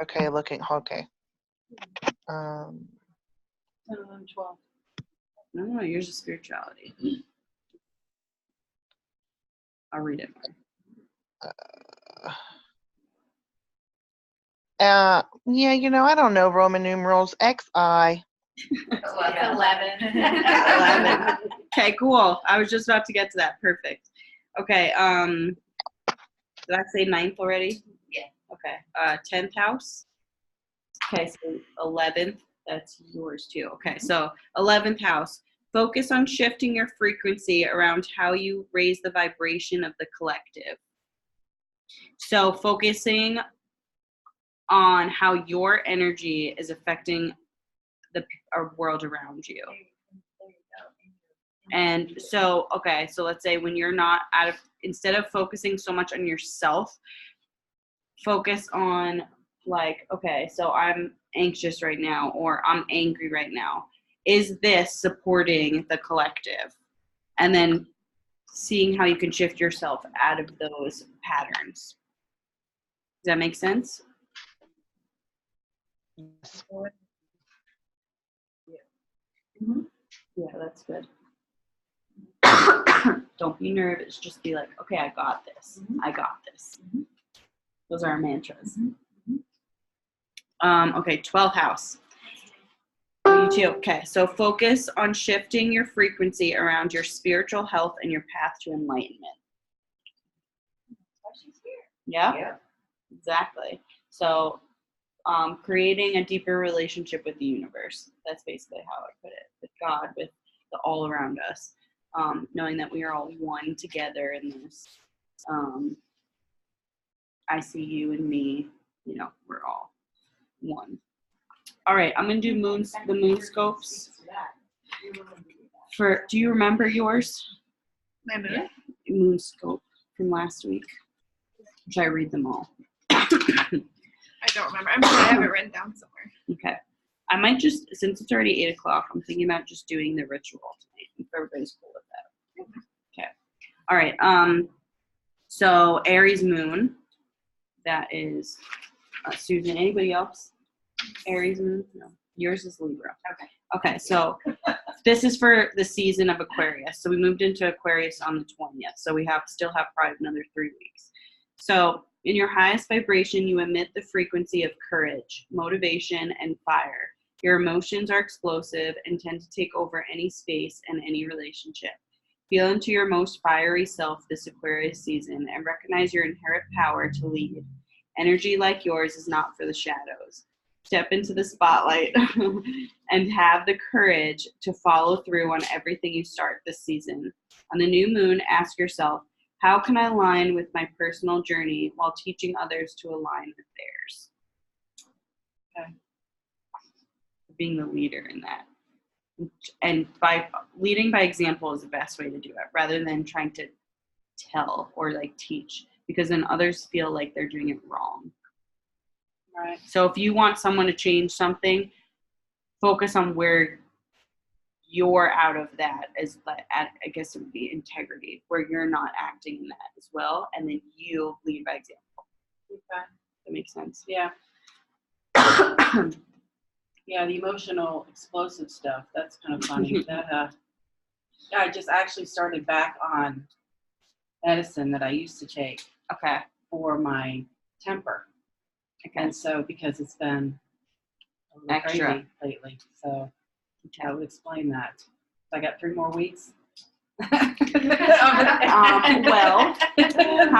okay, okay. 10, 11, 12. No, yours is spirituality. I'll read it. Yeah, I don't know Roman numerals. XI. 11. 11. Okay, cool. I was just about to get to that. Perfect. Okay. Did I say 9th already? Yeah. Okay. 10th house. Okay, so 11th. That's yours too. Okay, so 11th house. Focus on shifting your frequency around how you raise the vibration of the collective. So focusing on how your energy is affecting our world around you. And so, okay, so let's say when you're not instead of focusing so much on yourself, focus on like, okay, so I'm anxious right now, or I'm angry right now. Is this supporting the collective? And then seeing how you can shift yourself out of those patterns. Does that make sense? Yeah, that's good. Don't be nervous. Just be like, okay, I got this. I got this. Those are our mantras. Okay, 12th house. You too. Okay, so focus on shifting your frequency around your spiritual health and your path to enlightenment. Yeah, Yeah. exactly. So creating a deeper relationship with the universe. That's basically how I put it. With God, with the all around us. Knowing that we are all one together in this. I see you and me, we're all one. All right, I'm gonna do the moon scopes. Do you remember yours? My moon? Moon scope from last week. Should I read them all? I don't remember. I'm sure I have it written down somewhere. Okay. I might just, since it's already 8 o'clock, I'm thinking about just doing the ritual tonight, if everybody's cool with that. Okay. All right. So Aries moon, that is Susan. Anybody else? Aries moon? No. Yours is Libra. Okay. So this is for the season of Aquarius. So we moved into Aquarius on the 20th. So we still have probably another 3 weeks. So in your highest vibration, you emit the frequency of courage, motivation, and fire. Your emotions are explosive and tend to take over any space and any relationship. Feel into your most fiery self this Aquarius season and recognize your inherent power to lead. Energy like yours is not for the shadows. Step into the spotlight and have the courage to follow through on everything you start this season. On the new moon, ask yourself, how can I align with my personal journey while teaching others to align with theirs? Okay. Being the leader in that. And by leading by example is the best way to do it, rather than trying to tell or like teach, because then others feel like they're doing it wrong. Right. So if you want someone to change something, focus on where you're out of that, as I guess it would be integrity, where you're not acting in that as well, and then you lead by example. Okay. That makes sense. Yeah. Yeah, the emotional explosive stuff. That's kind of funny. That yeah, I just actually started back on medicine that I used to take Okay. for my temper. And so because it's been a little Extra. crazy lately. So I would explain that. I got 3 more weeks. Well, how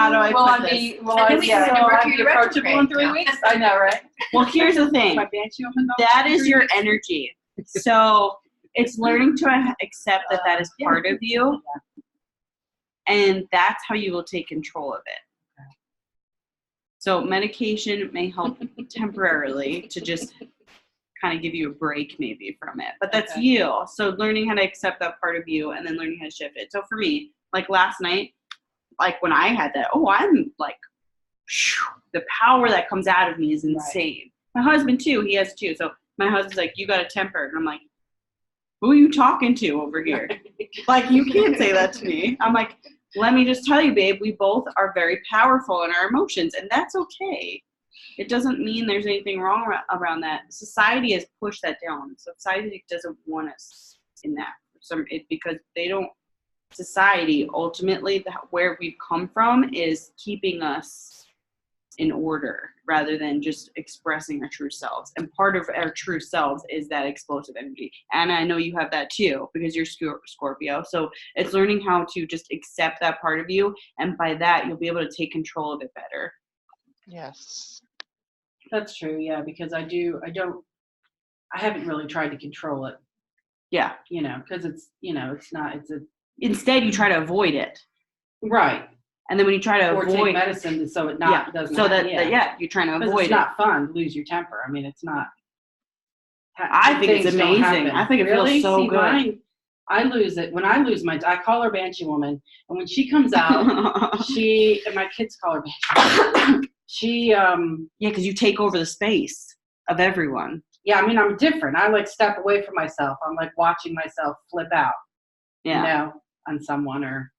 do I put this? And then we can I'll Mercury be approachable in 3 retrograde. weeks. I know, right? Well, here's the thing. My Banshee woman. That is your energy. So it's learning to accept that that is part of you. And that's how you will take control of it. So medication may help temporarily to just kind of give you a break maybe from it. But that's you. So learning how to accept that part of you and then learning how to shift it. So for me, like last night, like when I had that, I'm like, the power that comes out of me is insane. Right. My husband too, he has too. So my husband's like, you got a temper. And I'm like, who are you talking to over here? Like, you can't say that to me. I'm like, let me just tell you, babe, we both are very powerful in our emotions, and that's okay. It doesn't mean there's anything wrong around that. Society has pushed that down. Society doesn't want us in that. Because they don't, society, ultimately, where we've come from is keeping us in order rather than just expressing our true selves. And part of our true selves is that explosive energy. And I know you have that too because you're Scorpio. So it's learning how to just accept that part of you. And by that, you'll be able to take control of it better. Yes. That's true. Yeah. Because I haven't really tried to control it. Yeah. Because it's instead you try to avoid it. Right. And then when you try to avoid take medicine so it doesn't. So you're trying to avoid it's not fun to lose your temper. I mean, it's not. I think it's amazing. I think it feels so good. Mine, I lose it when I lose I call her Banshee Woman, and when she comes out, and my kids call her Banshee. Because you take over the space of everyone. Yeah, I mean, I'm different. I like step away from myself. I'm like watching myself flip out. Yeah. On someone or.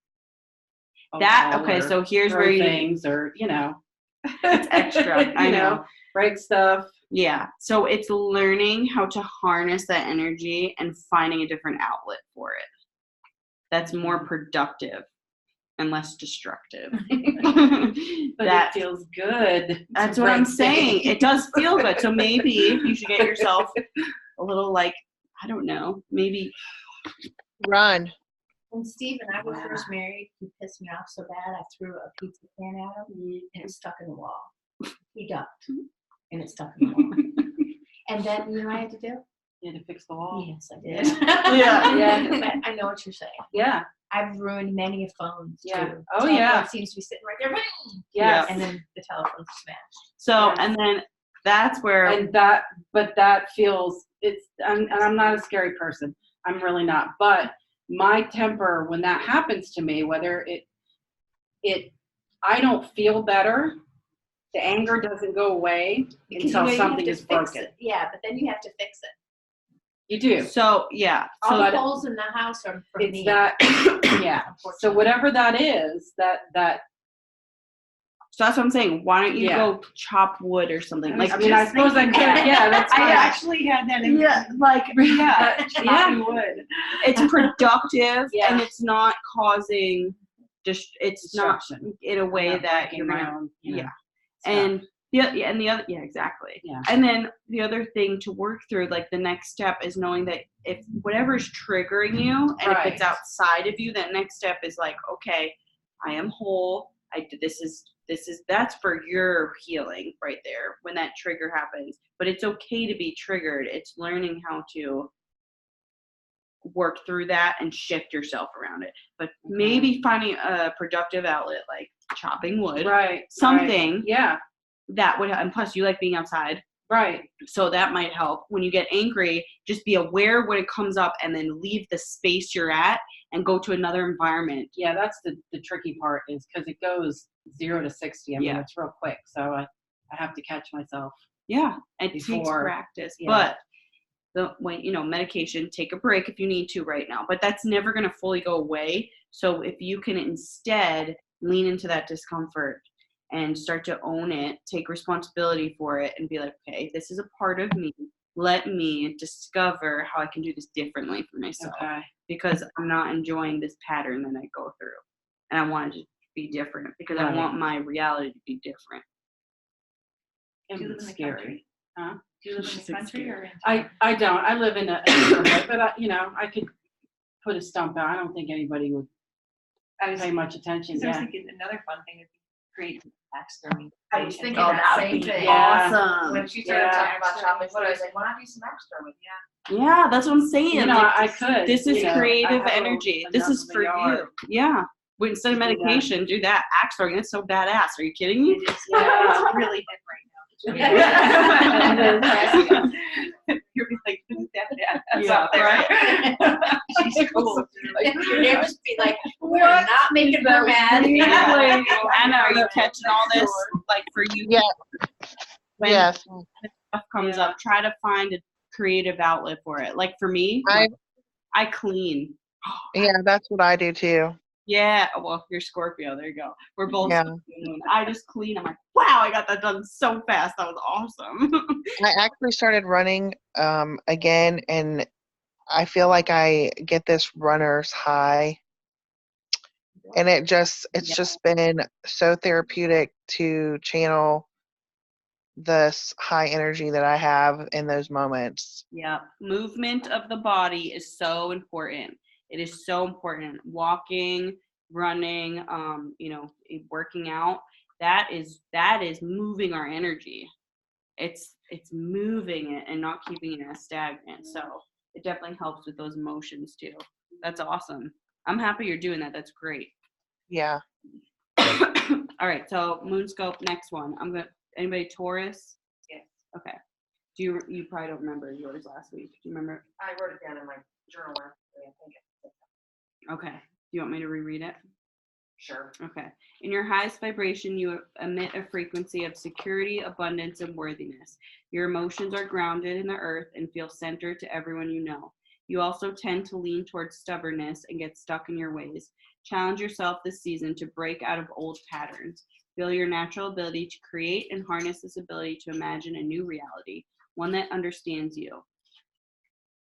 So here's where you things or it's extra. I know. Break stuff. Yeah. So it's learning how to harness that energy and finding a different outlet for it. That's more productive and less destructive. But it feels good. That's what I'm saying. It does feel good. So maybe you should get yourself a little I don't know, maybe run. When Steve and I were first married, he pissed me off so bad I threw a pizza can at him and it stuck in the wall. He ducked and it stuck in the wall. And then you know what I had to do? You had to fix the wall. Yes, I did. Yeah. But I know what you're saying. Yeah. I've ruined many a phone too. Oh yeah. It seems to be sitting right there. Yeah. And then the telephone's smashed. So and then that's where that feels and I'm not a scary person. I'm really not. But my temper, when that happens to me, whether I don't feel better, the anger doesn't go away until something is broken. Yeah, but then you have to fix it. You do. So yeah. All the holes in the house are from me. That yeah. So whatever that is, that. So that's what I'm saying. Why don't you go chop wood or something? I mean, I suppose I could. Yeah, that's fine. I actually had that in chopping wood. It's productive and it's not causing it's not in a way that you're gonna and the other exactly. Yeah. And then the other thing to work through, like the next step is knowing that if whatever is triggering you and if it's outside of you, that next step is like, okay, I am whole. That's for your healing right there when that trigger happens. But it's okay to be triggered. It's learning how to work through that and shift yourself around it. But maybe finding a productive outlet like chopping wood. Right. Something. Right. Yeah. That would, and plus you like being outside. Right. So that might help. When you get angry, just be aware when it comes up and then leave the space you're at and go to another environment. Yeah, that's the tricky part is because it goes 0 to 60. I mean, it's real quick. So I have to catch myself. Yeah, it takes practice. Yeah. But medication, take a break if you need to right now. But that's never going to fully go away. So if you can instead lean into that discomfort and start to own it, take responsibility for it, and be like, okay, this is a part of me. let me discover how I can do this differently for myself. Okay. Because I'm not enjoying this pattern that I go through. And I want it to be different because I Right. want my reality to be different. Do you live in the country? Huh? Do you live in She's the country or in I don't. I live in a neighborhood, but I could put a stump out. I don't think anybody would I was pay much attention. I was Yeah. thinking another fun thing is create taxidermy. I was thinking Oh, that that would same be thing. Yeah. awesome. When she started Yeah. talking about chopping wood, I was like, why not do some extra with Yeah, that's what I'm saying. You know, Like, I could. this is you know, I creative have energy. enough This is of a for yard. you. Yeah. But instead of To do that. medication, do that. Axe throwing. It's so badass. Are you kidding me? It is, Yeah. it's really hip right now. You're like, who's that badass Yeah, out there? right? She's cool. Your neighbors would be like, we're not making her mad. Exactly. Anna, are you catching all this? Like for you? Yeah. When Yes. stuff comes Yeah. up, try to find a creative outlet for it. Like for me, I clean. Yeah, that's what I do too. Yeah, well, you're Scorpio. There you go. We're both Yeah. Scorpio. I just clean. I'm like, wow, I got that done so fast. That was awesome. I actually started running again, and I feel like I get this runner's high. And it's just been so therapeutic to channel this high energy that I have in those moments. Yeah, movement of the body is so important. It is so important. Walking, running, working out. That is moving our energy. It's moving it and not keeping it as stagnant. So it definitely helps with those emotions too. That's awesome. I'm happy you're doing that. That's great. Yeah. All right, so Moonscope, next one. Anybody Taurus? Yes. Okay. You probably don't remember yours last week. Do you remember? I wrote it down in my journal last week. I think Okay. Do you want me to reread it? sure. Okay. In your highest vibration, you emit a frequency of security, abundance, and worthiness. Your emotions are grounded in the earth and feel centered to everyone you know. You also tend to lean towards stubbornness and get stuck in your ways. Challenge yourself this season to break out of old patterns. Feel your natural ability to create and harness this ability to imagine a new reality, one that understands you.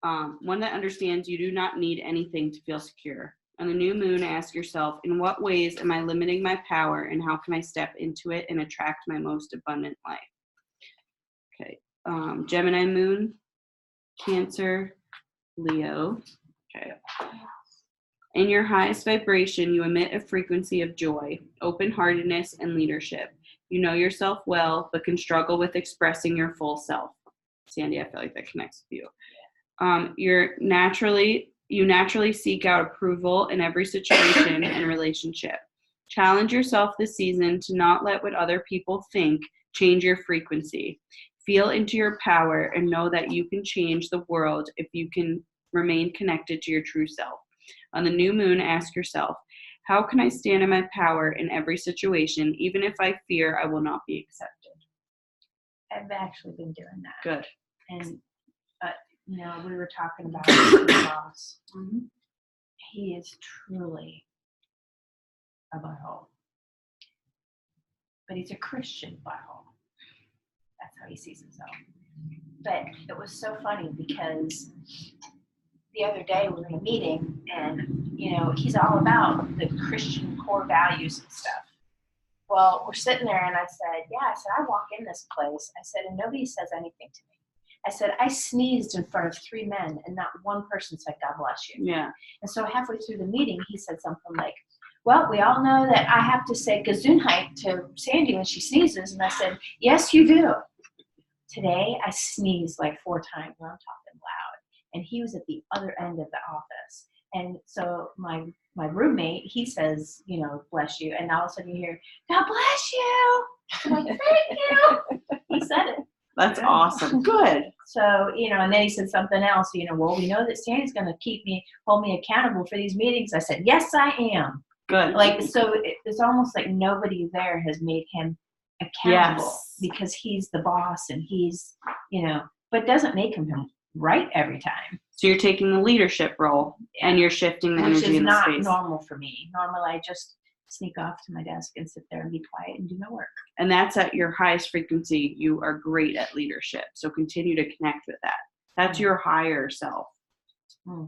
One that understands you do not need anything to feel secure. On the new moon, ask yourself, in what ways am I limiting my power, and how can I step into it and attract my most abundant life? Okay. Gemini moon, Cancer, Leo. Okay. In your highest vibration, you emit a frequency of joy, open-heartedness, and leadership. You know yourself well, but can struggle with expressing your full self. Sandy, I feel like that connects with you. You naturally seek out approval in every situation and relationship. Challenge yourself this season to not let what other people think change your frequency. Feel into your power and know that you can change the world if you can remain connected to your true self. On the new moon, ask yourself, how can I stand in my power in every situation, even if I fear I will not be accepted? I've actually been doing that. Good. And, we were talking about the boss. He is truly a butthole. But he's a Christian butthole. That's how he sees himself. But it was so funny because the other day we were in a meeting and, he's all about the Christian core values and stuff. Well, we're sitting there and I said, I walk in this place. I said, and nobody says anything to me. I said, I sneezed in front of 3 men and not one person said, God bless you. Yeah. And so halfway through the meeting, he said something like, well, we all know that I have to say Gesundheit to Sandy when she sneezes. And I said, yes, you do. Today, I sneezed like 4 times and I'm talking loud. And he was at the other end of the office. And so my roommate, he says, bless you. And all of a sudden you hear, God bless you. I'm like, thank you. He said it. That's awesome. Good. So, and then he said something else, well, we know that Sandy's going to hold me accountable for these meetings. I said, yes, I am. Good. Like, so it's almost like nobody there has made him accountable because he's the boss and he's, but doesn't make him right every time. So you're taking the leadership role and you're shifting the Which energy is in the not space. normal for me. Normally I just sneak off to my desk and sit there and be quiet and do my work. And that's at your highest frequency. You are great at leadership. So continue to connect with that. That's your higher self. Yeah,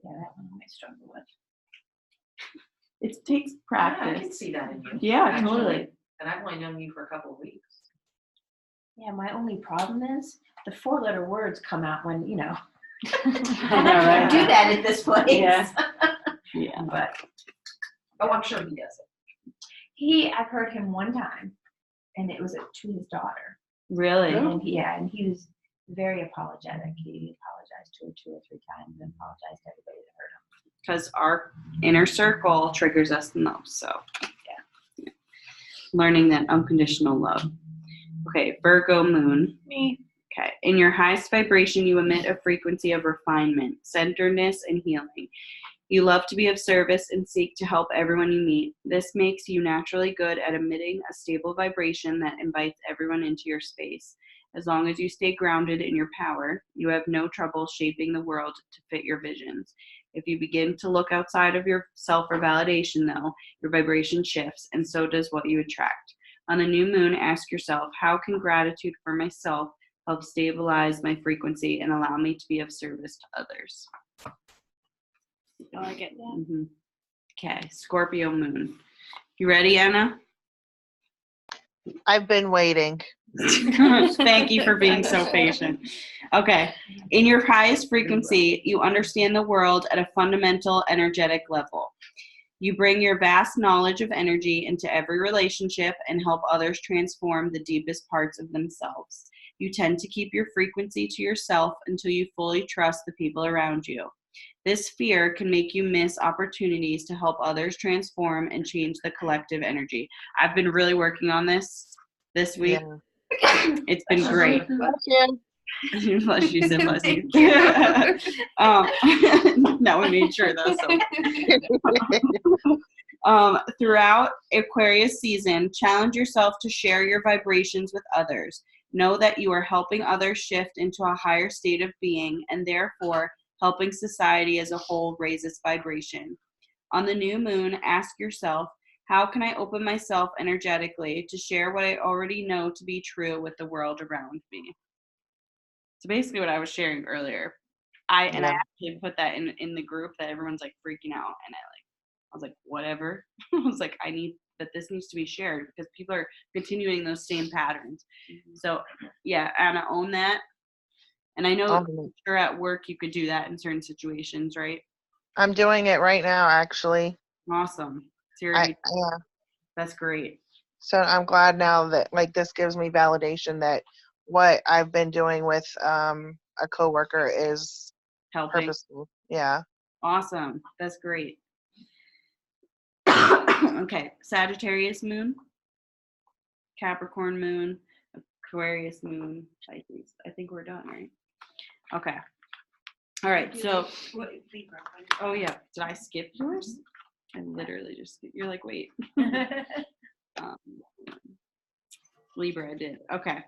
that one I might struggle with. It takes Yeah, I practice. can see that in you. Yeah, actually. totally. And I've only known you for a couple of weeks. Yeah, my only problem is the 4-letter words come out when, you know. I I'm know, not right? gonna do that at this place. Yeah. Yeah. But Oh, I'm sure he does it. I've heard him one time, and it was to his daughter. Really? And he was very apologetic. He apologized to her 2 or 3 times and apologized to everybody that hurt him. Because our inner circle triggers us the most. So, yeah. Learning that unconditional love. Okay, Virgo moon. Me. Okay. In your highest vibration, you emit a frequency of refinement, centeredness, and healing. You love to be of service and seek to help everyone you meet. This makes you naturally good at emitting a stable vibration that invites everyone into your space. As long as you stay grounded in your power, you have no trouble shaping the world to fit your visions. If you begin to look outside of yourself for validation, though, your vibration shifts, and so does what you attract. On the new moon, ask yourself, how can gratitude for myself help stabilize my frequency and allow me to be of service to others? I like it. Mm-hmm. Okay, Scorpio moon. You ready, Anna? I've been waiting. Thank you for being so patient. Okay. In your highest frequency, you understand the world at a fundamental energetic level. You bring your vast knowledge of energy into every relationship and help others transform the deepest parts of themselves. You tend to keep your frequency to yourself until you fully trust the people around you. This fear can make you miss opportunities to help others transform and change the collective energy. I've been really working on this week. Yeah. It's been great. Okay. Bless you, said bless you. No, we made sure though. So. Throughout Aquarius season, challenge yourself to share your vibrations with others. Know that you are helping others shift into a higher state of being, and therefore helping society as a whole raise its vibration. On the new moon, ask yourself, how can I open myself energetically to share what I already know to be true with the world around me? So basically what I was sharing earlier, I actually put that in the group that everyone's like freaking out, and I was like, whatever. I was like, this needs to be shared because people are continuing those same patterns. So yeah, Anna, own that. And I know you're at work, you could do that in certain situations, right? I'm doing it right now, actually. Awesome. Seriously, Yeah. that's great. So I'm glad now that this gives me validation that what I've been doing with a coworker is Helping. purposeful. Yeah. Awesome. That's great. Okay. Sagittarius moon, Capricorn moon, Aquarius moon, Pisces. I think we're done, right? Okay. All right. So, oh yeah. Did I skip yours? I literally just skipped. You're like, wait. Libra, I did. Okay.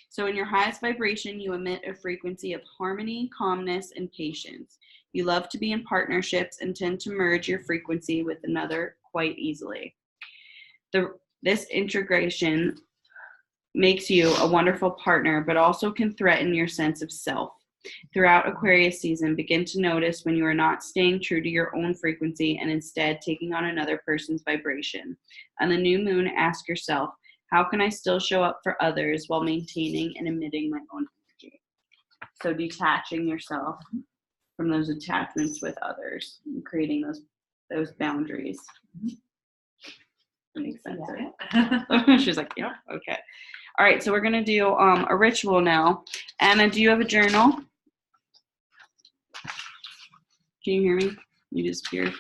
So in your highest vibration, you emit a frequency of harmony, calmness, and patience. You love to be in partnerships and tend to merge your frequency with another quite easily. This integration makes you a wonderful partner, but also can threaten your sense of self. Throughout Aquarius season, begin to notice when you are not staying true to your own frequency and instead taking on another person's vibration. On the new moon, ask yourself, how can I still show up for others while maintaining and emitting my own energy? So detaching yourself from those attachments with others and creating those boundaries. That makes sense, right? She's like, yeah, okay. All right, so we're going to do a ritual now. Anna, do you have a journal? Can you hear me? You disappeared.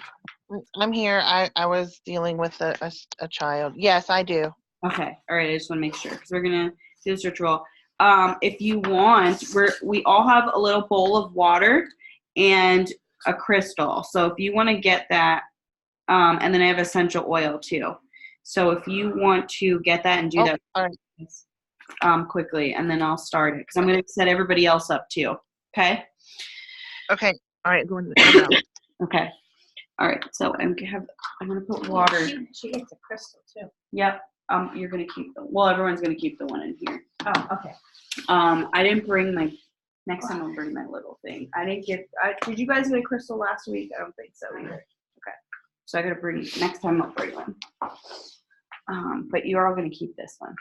I'm here. I was dealing with a child. Yes, I do. Okay. All right. I just want to make sure because we're going to do this ritual. If you want, we all have a little bowl of water and a crystal. So if you want to get that, and then I have essential oil too. So if you want to get that and do that all right. Quickly, and then I'll start it because I'm going to set everybody else up too. Okay. Okay. All right. Going. Okay. All right, so I'm gonna put water. She gets a crystal too. Yep. You're gonna keep everyone's gonna keep the one in here. Oh, okay. I didn't bring my. Next time I'll bring my little thing. I didn't get. Did you guys get a crystal last week? I don't think so either. Okay. So I gotta bring. Next time I'll bring one. But you're all gonna keep this one.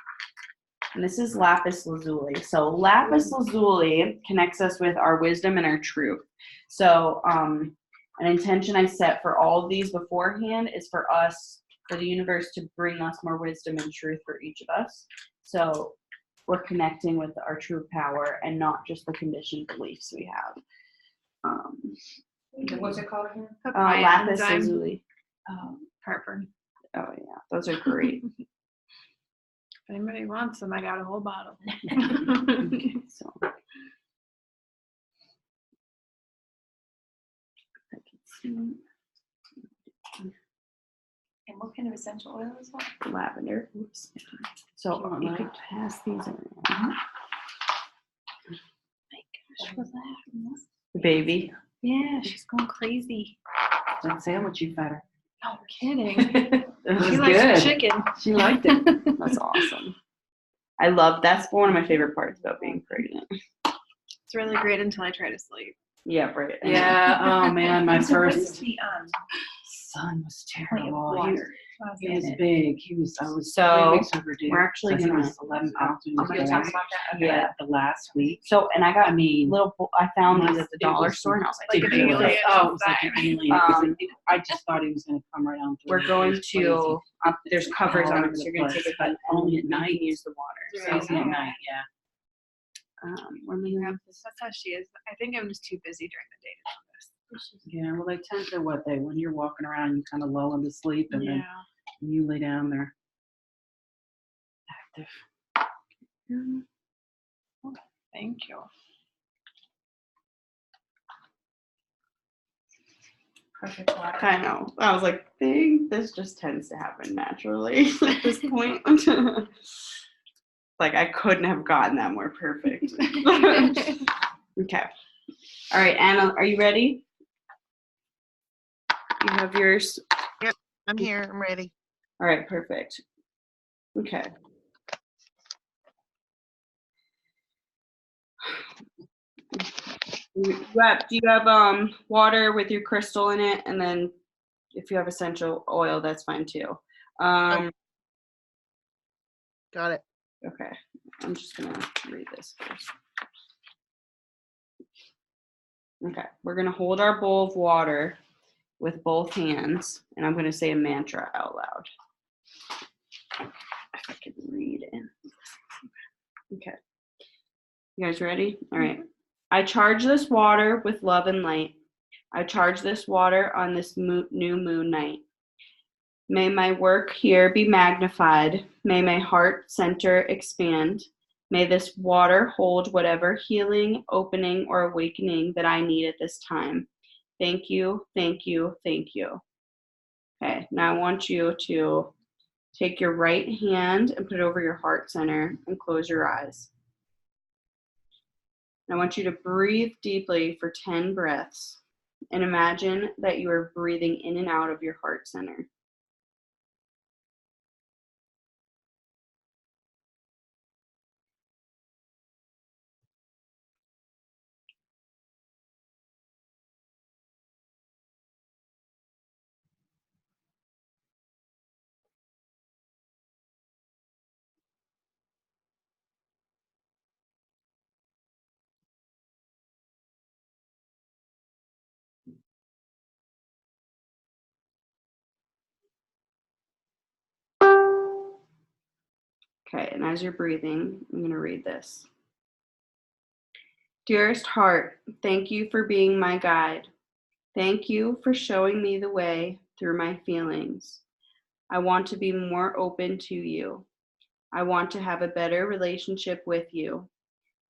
And this is lapis lazuli. So lapis lazuli connects us with our wisdom and our truth. So an intention I set for all of these beforehand is for the universe to bring us more wisdom and truth for each of us. So we're connecting with our true power and not just the conditioned beliefs we have. What's it called again? Lapis enzyme. lazuli. Heartburn. Oh yeah, those are great. If anybody wants them, I got a whole bottle. So I can see And what kind of essential oil is that? lavender. Oops. So you could pass these around. My gosh, was that? The baby. Yeah, she's going crazy. That sandwich you fed her. No kidding. It was She likes good. chicken. She liked it. That's awesome. That's one of my favorite parts about being pregnant. It's really great until I try to sleep. Yeah, right. Yeah. Oh man, my So what is first the son was point of terrible. water? He was big. I was So, 3 weeks overdue. we're actually I think it gonna- was 11 pounds. when he I'm was gonna born. talk about that. Okay. Yeah. The last week. So, and I got I mean, I found my- these at the it dollar was store, and I was like, like an "Dude, alien. Oh, it was like an alien. 'cause Um, I just thought he was going to come right on through. we're going It was to. There's covers all on over it, so the you're gonna place, take it, but only at night. use the water. crazy at night. Yeah. We're moving. That's how she is. I think I'm just too busy during the day to do this. Yeah. Well, they tend to when you're walking around, you kind of lull into sleep, and then Yeah. when you lay down, they're active. Thank you. Perfect water. I know. I was like, this just tends to happen naturally at this point. Like I couldn't have gotten that more perfect. Okay. All right, Anna, are you ready? You have yours. I'm here. I'm ready. All right, perfect. Okay. Do you have water with your crystal in it? And then if you have essential oil, that's fine too. Got it. Okay, I'm just gonna read this first. Okay, we're gonna hold our bowl of water with both hands, and I'm gonna say a mantra out loud. If I can read it. Okay. You guys ready? All right. I charge this water with love and light. I charge this water on this new moon night. May my work here be magnified. May my heart center expand. May this water hold whatever healing, opening, or awakening that I need at this time. Thank you, thank you, thank you. Okay, now I want you to take your right hand and put it over your heart center and close your eyes. I want you to breathe deeply for 10 breaths and imagine that you are breathing in and out of your heart center. Okay, and as you're breathing, I'm going to read this. Dearest heart, thank you for being my guide. Thank you for showing me the way through my feelings. I want to be more open to you. I want to have a better relationship with you.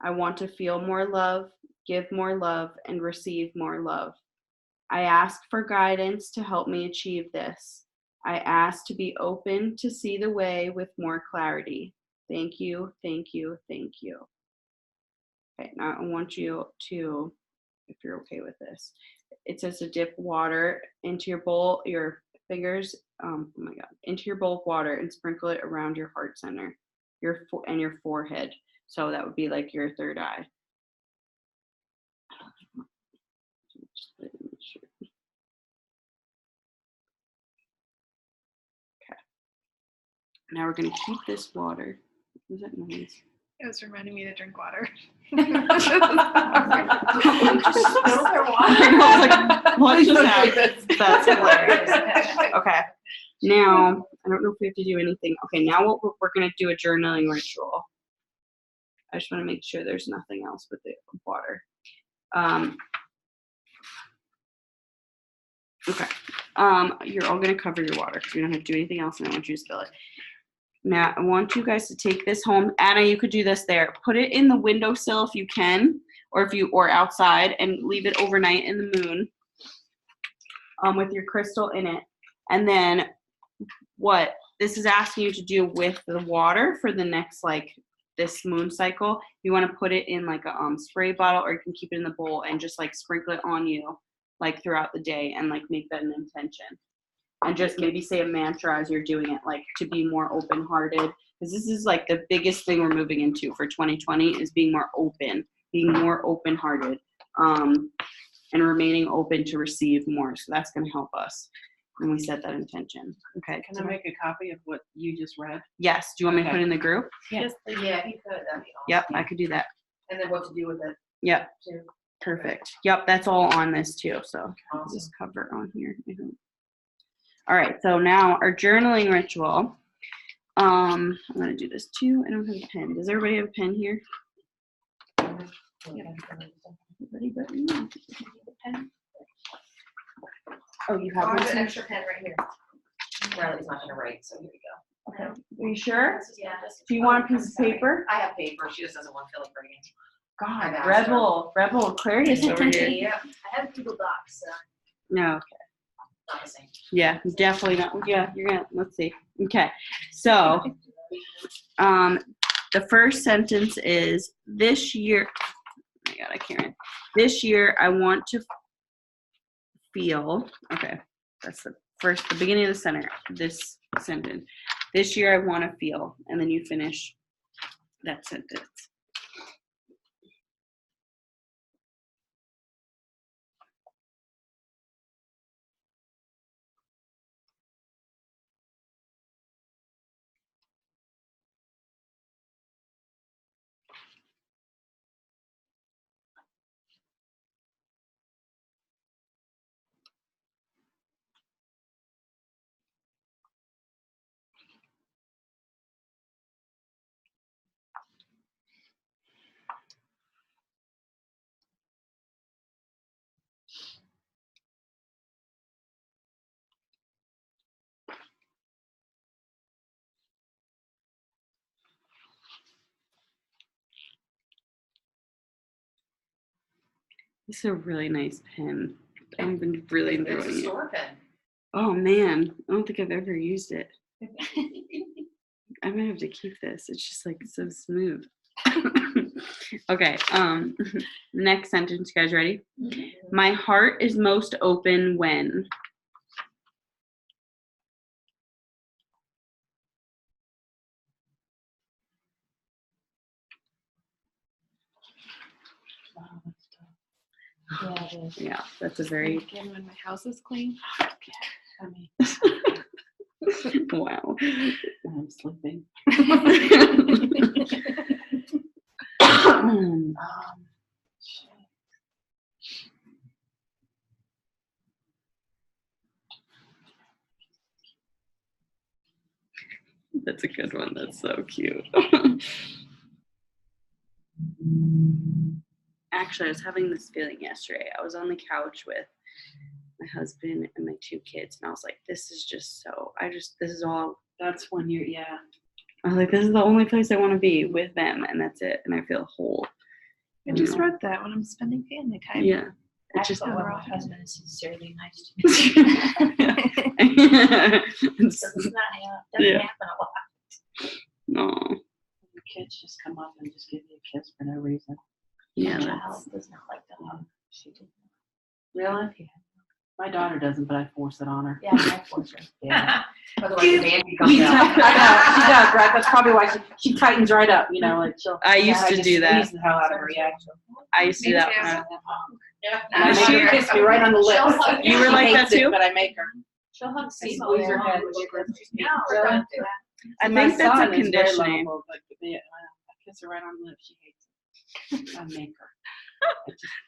I want to feel more love, give more love, and receive more love. I ask for guidance to help me achieve this. I ask to be open to see the way with more clarity. Thank you, thank you, thank you. Okay, now I want you to, if you're okay with this, it says to dip water into your bowl, your fingers, oh my God, into your bowl of water and sprinkle it around your heart center, and your forehead. So that would be like your third eye. Just put it in the shirt. Okay. Now we're gonna keep this water. What was that noise? It was reminding me to drink water. Just spill their Like, what just happened? That's hilarious. Okay. Now, I don't know if we have to do anything. Okay, now what we're going to do a journaling ritual. I just want to make sure there's nothing else with the water. Okay. You're all going to cover your water because we don't have to do anything else, and I want you to spill it. Now, I want you guys to take this home. Anna, you could do this there. Put it in the windowsill if you can, or outside, and leave it overnight in the moon with your crystal in it. And then what this is asking you to do with the water for the next, like, this moon cycle, you want to put it in like a spray bottle, or you can keep it in the bowl and just like sprinkle it on you like throughout the day and like make that an intention. And just maybe say a mantra as you're doing it, like to be more open-hearted. Because this is like the biggest thing we're moving into for 2020 is being more open, being more open-hearted, and remaining open to receive more. So that's going to help us when we set that intention. Okay. Can I make a copy of what you just read? Yes. Do you want me to put it in the group? Yeah, if you could, that'd be awesome. Yep, I could do that. And then what to do with it Yep. too. Perfect. Yep, that's all on this too. So I'll Awesome. just cover it on here. All right, so now our journaling ritual. I'm gonna do this too. I don't have a pen. Does everybody have a pen here? Everybody but me. Oh, you have I one have an too? extra pen right here. Riley's not gonna write, so here we go. Okay. Are you sure? Yeah. Do you want a piece of paper? I have paper, she just doesn't want to feel like writing. God, I've asked her. rebel Aquarius over here. Yeah, I have Google Docs, so. No, okay. not the same. Yeah, definitely not. Yeah, you're gonna, let's see. Okay, so, the first sentence is, this year, oh my God, I can't read. This year, I want to feel, okay, that's the beginning of the center, this sentence. This year, I want to feel, and then you finish that sentence. This is a really nice pen. I've been really It's a enjoying it. store pen. Oh man, I don't think I've ever used it. I might have to keep this. It's just like so smooth. Okay, next sentence, you guys ready? My heart is most open when. Yeah, it is. Yeah, that's a very Again, when my house is clean. I mean, wow. I'm sleeping. That's a good one. That's so cute. Actually, I was having this feeling yesterday. I was on the couch with my husband and my 2 kids, and I was like, this is just so, this is all, That's when you're, yeah. I was like, this is the only place I want to be with them, and that's it. And I feel whole. I just wrote that when I'm spending family time. Yeah. That's It's just, when we're my all husband is sincerely nice to me. It's, Doesn't Yeah. happen a lot. no. Your kids just come up and just give you a kiss for no reason. Yeah. My That's, child does not like the hug. She did Really? not. My daughter doesn't, but I force it on her. Yeah, I force her. Yeah. Otherwise, the baby comes I know, out. she does, right? That's probably why she tightens right up, like she'll. I used to just do that. squeeze the hell out of her, yeah. I used to do Me that. too. When I- And I make her kiss me right on the She'll lips. hug You were She like that hates it, too? But I make her. She'll hug I Cecil squeeze her along head. with her. No, don't do that. I My think that's a son is very conditioning. lovable, but I kiss her right on the lips. She hates it. I make her.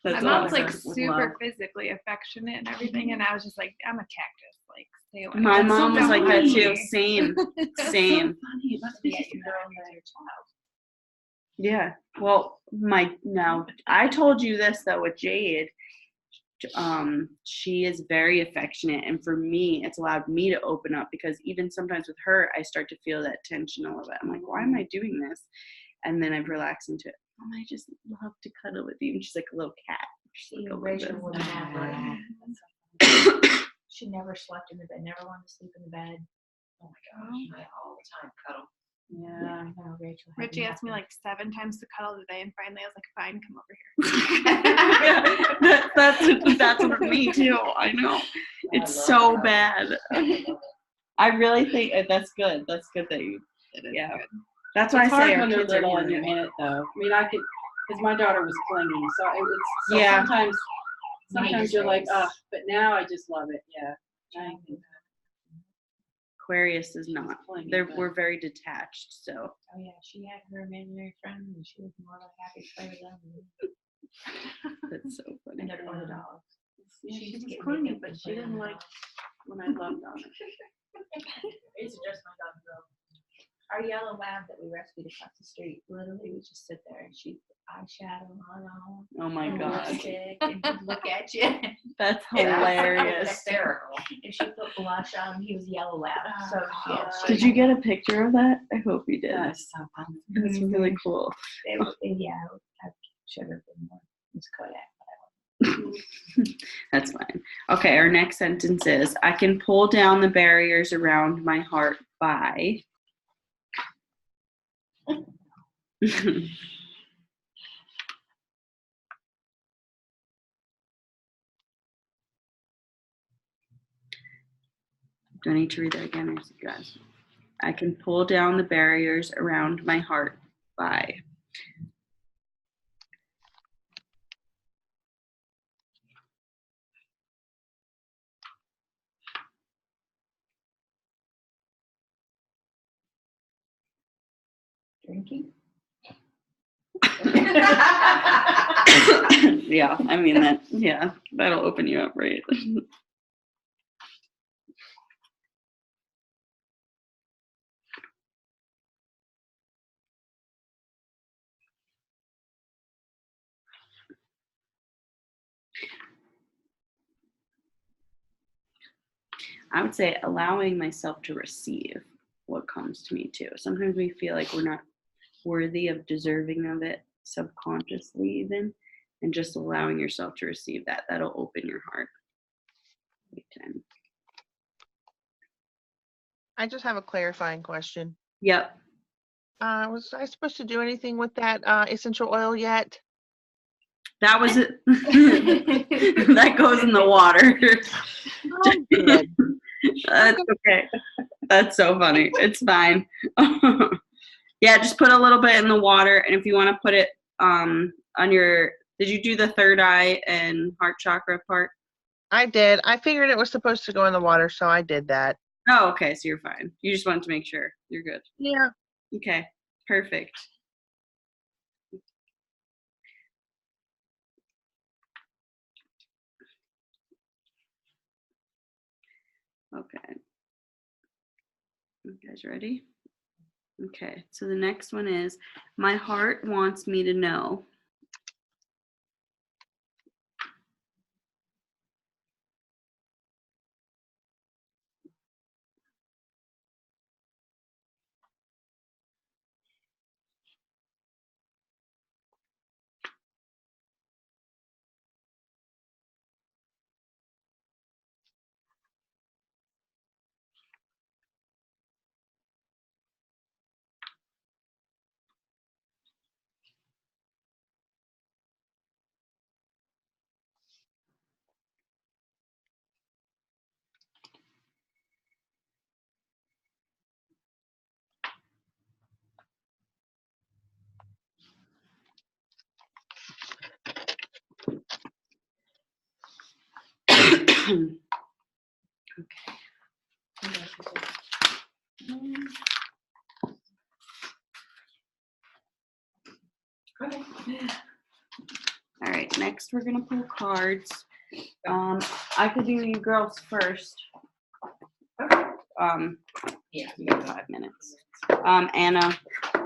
My That's mom's awesome. like With super love. physically affectionate and everything, and I was just like, I'm a cactus. Like, stay away. My That's so mom was like that too. funny. Same. Same. Funny. It must be Yeah, just you're growing as your child. Yeah. Well, I told you this though with Jade. She is very affectionate, and for me, it's allowed me to open up because even sometimes with her, I start to feel that tension a little bit. I'm like, why am I doing this? And then I've relaxed into it. Mom, I just love to cuddle with you. And she's like a little cat. She's like, Rachel would never. She never slept in the bed. Never wanted to sleep in the bed. Oh my gosh, I all the time cuddle. Yeah. No, Rachel. had Richie asked me nothing. like 7 times to cuddle today, and finally I was like, fine, come over here. that's with me too. I know. It's love so cuddling. bad. I really think that's good. That's good that you. It is Yeah. good. That's why It's I hard say our when they're kids are little and you're human. in it, though. I mean, I could, because my daughter was clingy, so so Yeah. sometimes you're like, oh, but now I just love it. Yeah. I think Aquarius is not. clingy, but- We're very detached. So Oh yeah, she had her imaginary friend, and she was more than happy to play with them. that's so funny. And they're for the dogs. Yeah, She she used to was get clingy, naked but and she play on didn't the like dogs. when I loved on her. I used to dress my dog girl. Our yellow lab that we rescued across the street literally would just sit there and she'd put eyeshadow on, Oh my and god, lipstick, and he'd look at you. that's Yeah. hilarious. Hysterical. And she put blush on. He was yellow lab, so Did you get a picture of that? I hope you did. That's so funny. That's really cool. Yeah, I should have been more. It's Kodak. That's fine. Okay, our next sentence is I can pull down the barriers around my heart by. Do I need to read that again? Guys, I can pull down the barriers around my heart by. Drinking. Yeah, I mean that'll open you up, right? I would say allowing myself to receive what comes to me too. Sometimes we feel like we're not worthy of deserving of it subconsciously even, and just allowing yourself to receive that'll open your heart. Big time. I just have a clarifying question. Yep. Was I supposed to do anything with that essential oil yet? That was it. That goes in the water. Oh, good. That's okay. That's so funny. It's fine. Yeah, just put a little bit in the water, and if you want to put it on your, did you do the third eye and heart chakra part? I did. I figured it was supposed to go in the water, so I did that. Oh, okay, so you're fine. You just wanted to make sure you're good. Yeah. Okay, perfect. Okay. You guys ready? Okay, so the next one is my heart wants me to know. Okay. All right, next we're gonna pull cards. I could do you girls first. Yeah. You got 5 minutes. Anna,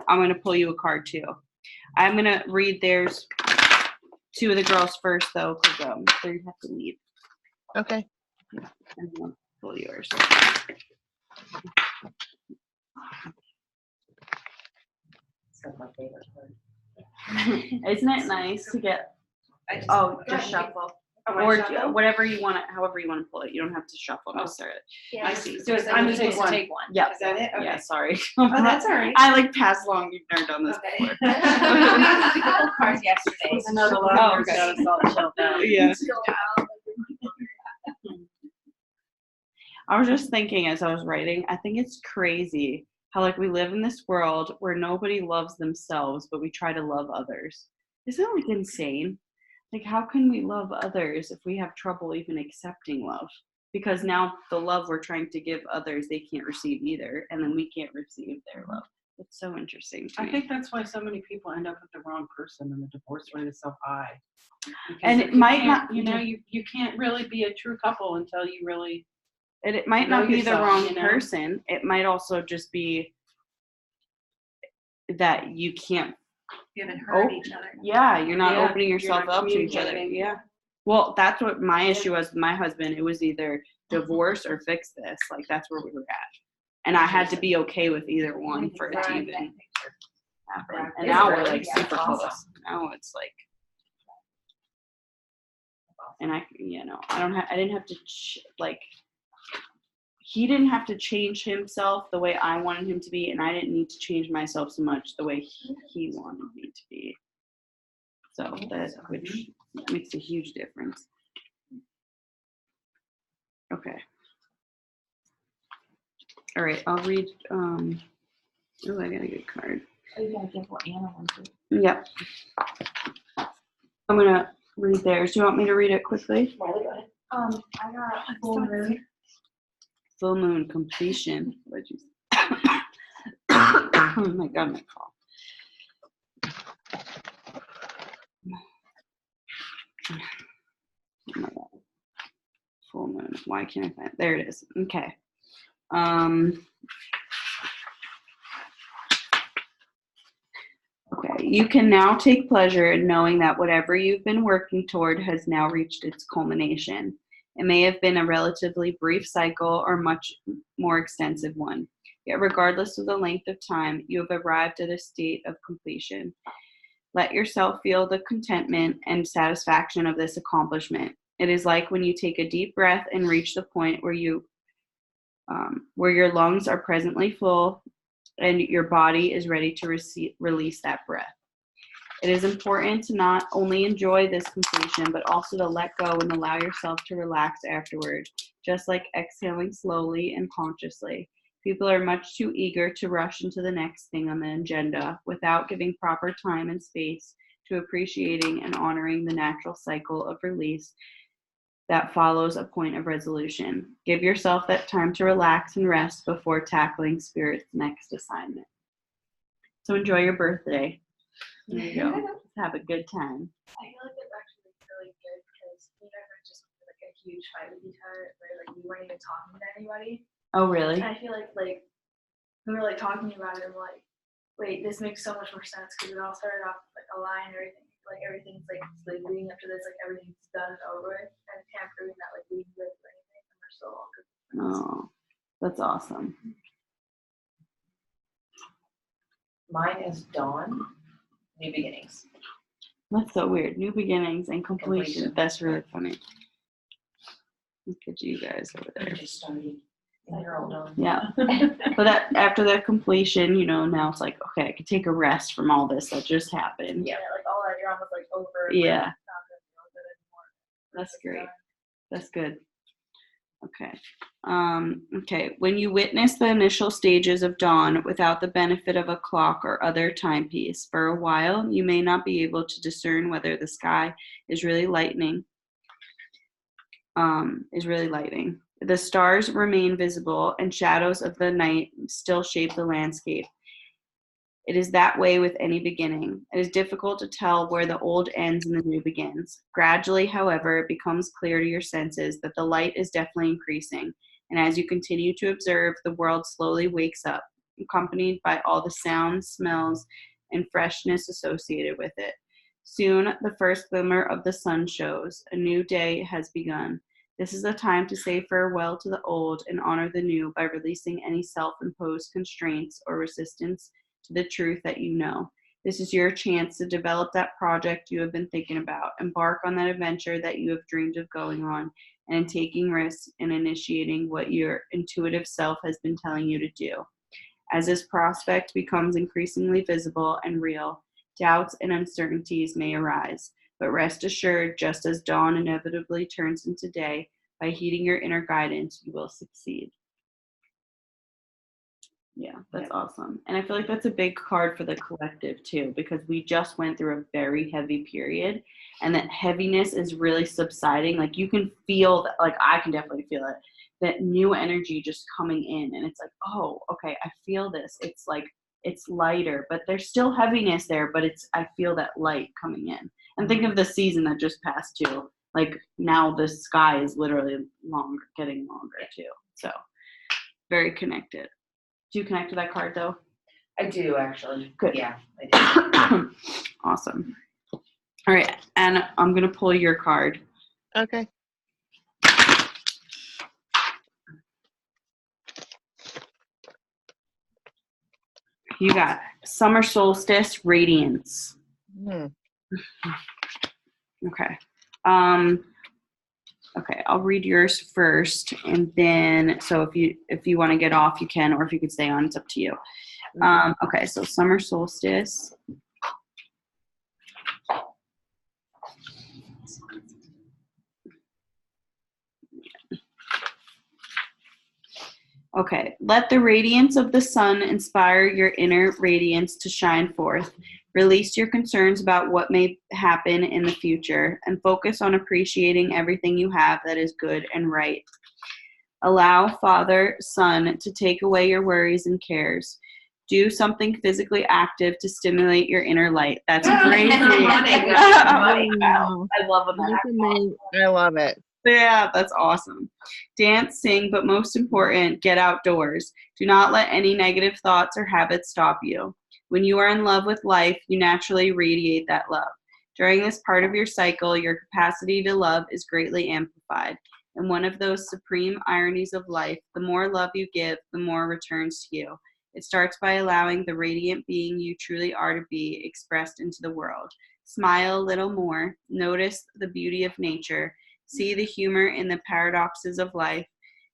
I'm gonna pull you a card too. I'm gonna read theirs. 2 of the girls first though, because they have to leave. Okay. And then I'll pull yours. That's my favorite part. Isn't it nice to get? Just shuffle. Or Whatever you want, however you want to pull it. You don't have to shuffle Oh. necessarily. I see. So I'm I'm just supposed one. to take one. Yeah. Is that it? Okay. Yeah, sorry. Oh, that's all right. I like pass along. You've never done this Okay. before. We pulled cards yesterday. I know the Oh, love okay. got us all chilled out. Yeah. Chill out, I was just thinking as I was writing, I think it's crazy how like we live in this world where nobody loves themselves, but we try to love others. Isn't that like insane? Like how can we love others if we have trouble even accepting love? Because now the love we're trying to give others, they can't receive either, and then we can't receive their love. It's so interesting to I me. think that's why so many people end up with the wrong person and the divorce rate is so high. Because And if it you might can't- not- you know, you can't really be a true couple until you really, And it might know not be the yourself, wrong you know? person. It might also just be that you can't. You haven't heard Oh, each other. Yeah, you're not Yeah, opening you're yourself not up to each other. communicating. Yeah. Well, that's what my issue was with my husband. It was either divorce or fix this. Like that's where we were at. And I had to be okay with either one for it to Right. even happen. Yeah. And It's now we're great. like Yeah, super it's close. awesome. Now it's like, and I didn't have to he didn't have to change himself the way I wanted him to be, and I didn't need to change myself so much the way he wanted me to be. So which makes a huge difference. Okay. All right, I'll read. Oh, I got a good card. Oh, you gotta give what Anna wants to. Yep. I'm gonna read theirs. Do you want me to read it quickly? I got full moon. Full moon completion. What'd you say? Oh my god, my cough. Oh my god. Full moon. Why can't I find it? There it is. Okay. Okay. You can now take pleasure in knowing that whatever you've been working toward has now reached its culmination. It may have been a relatively brief cycle or much more extensive one. Yet regardless of the length of time, you have arrived at a state of completion. Let yourself feel the contentment and satisfaction of this accomplishment. It is like when you take a deep breath and reach the point where your lungs are presently full and your body is ready to release that breath. It is important to not only enjoy this completion, but also to let go and allow yourself to relax afterward, just like exhaling slowly and consciously. People are much too eager to rush into the next thing on the agenda without giving proper time and space to appreciating and honoring the natural cycle of release that follows a point of resolution. Give yourself that time to relax and rest before tackling Spirit's next assignment. So enjoy your birthday. There you go. Have a good time. I feel like it's actually really good because me and my friend just had like a huge fight with each other where like we weren't even talking to anybody. Oh, really? And I feel like we were like talking about it and we're like, wait, this makes so much more sense because it all started off with like a lie and everything. Like everything's like leading up to this, like everything's done and over with, and it's kind of proving that like we can live for anything and we're still all good. Oh, that's awesome. Mine is dawn, new beginnings. That's so weird. New beginnings and completion. Completion. That's really funny. Look at you guys over I there. just started. And you're all done. Yeah. But that after the completion, now it's like, okay, I can take a rest from all this that just happened. Yeah. Like all that drama was like over. Yeah. Like, not gonna deal with it anymore. That's It's great. done. That's good. Okay. Okay. When you witness the initial stages of dawn without the benefit of a clock or other timepiece, for a while, you may not be able to discern whether the sky is really lightening is really lighting. The stars remain visible, and shadows of the night still shape the landscape. It is that way with any beginning. It is difficult to tell where the old ends and the new begins. Gradually, however, it becomes clear to your senses that the light is definitely increasing, and as you continue to observe, the world slowly wakes up, accompanied by all the sounds, smells, and freshness associated with it. Soon, the first glimmer of the sun shows. A new day has begun. This is the time to say farewell to the old and honor the new by releasing any self-imposed constraints or resistance to the truth that you know. This is your chance to develop that project you have been thinking about, embark on that adventure that you have dreamed of going on, and in taking risks and initiating what your intuitive self has been telling you to do. As this prospect becomes increasingly visible and real, doubts and uncertainties may arise, but rest assured, just as dawn inevitably turns into day, by heeding your inner guidance, you will succeed. Yeah, that's awesome. And I feel like that's a big card for the collective too, because we just went through a very heavy period and that heaviness is really subsiding. Like you can feel that, like I can definitely feel it, that new energy just coming in. And it's like, oh, okay, I feel this. It's like, it's lighter, but there's still heaviness there, but I feel that light coming in. And think of the season that just passed too. Like now the sky is literally getting longer too. So very connected. Do you connect to that card though? I do actually. Good. Yeah, I do. Awesome. All right, and I'm gonna pull your card. Okay. You got Summer Solstice Radiance. Okay. Okay, I'll read yours first, and then so if you want to get off, you can, or if you could stay on, it's up to you. Okay, so Summer Solstice. Okay, let the radiance of the sun inspire your inner radiance to shine forth. Release your concerns about what may happen in the future and focus on appreciating everything you have that is good and right. Allow Father, Sun to take away your worries and cares. Do something physically active to stimulate your inner light. That's crazy. I love that. I love it. Yeah, that's awesome. Dance, sing, but most important, get outdoors. Do not let any negative thoughts or habits stop you. When you are in love with life, you naturally radiate that love. During this part of your cycle, your capacity to love is greatly amplified. And one of those supreme ironies of life, the more love you give, the more returns to you. It starts by allowing the radiant being you truly are to be expressed into the world. Smile a little more. Notice the beauty of nature. See the humor in the paradoxes of life.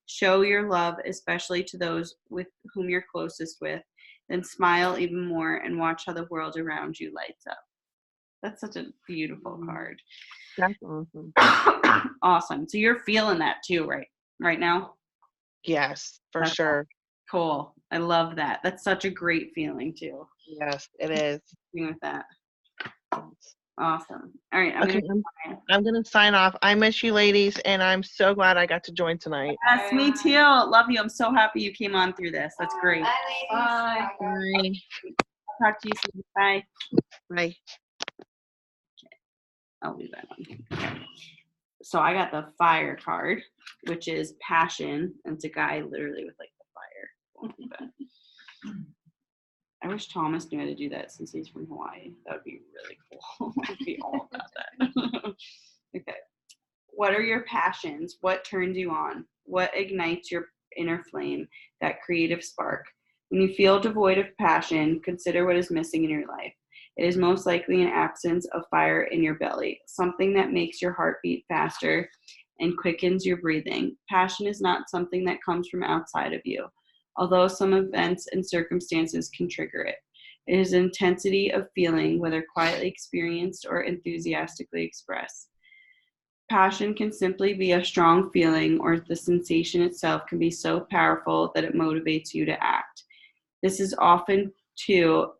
Show your love, especially to those with whom you're closest with. Then smile even more and watch how the world around you lights up. That's such a beautiful card. That's awesome. Awesome. So you're feeling that too, right now? Yes, for That's sure. Cool. I love that. That's such a great feeling too. Yes, it is. Being with that. Awesome. All right. I'm gonna sign off. I miss you, ladies, and I'm so glad I got to join tonight. Yes, me too. Love you. I'm so happy you came on through this. That's great. Bye. Bye. Talk to you soon. Bye. Bye. I'll leave that on. Okay. So I got the fire card, which is passion, and it's a guy literally with like the fire. I wish Thomas knew how to do that since he's from Hawaii. That would be really cool. I'd be all about that. Okay. What are your passions? What turns you on? What ignites your inner flame, that creative spark? When you feel devoid of passion, consider what is missing in your life. It is most likely an absence of fire in your belly, something that makes your heart beat faster and quickens your breathing. Passion is not something that comes from outside of you, although some events and circumstances can trigger it. It is intensity of feeling, whether quietly experienced or enthusiastically expressed. Passion can simply be a strong feeling, or the sensation itself can be so powerful that it motivates you to act. This is often, too,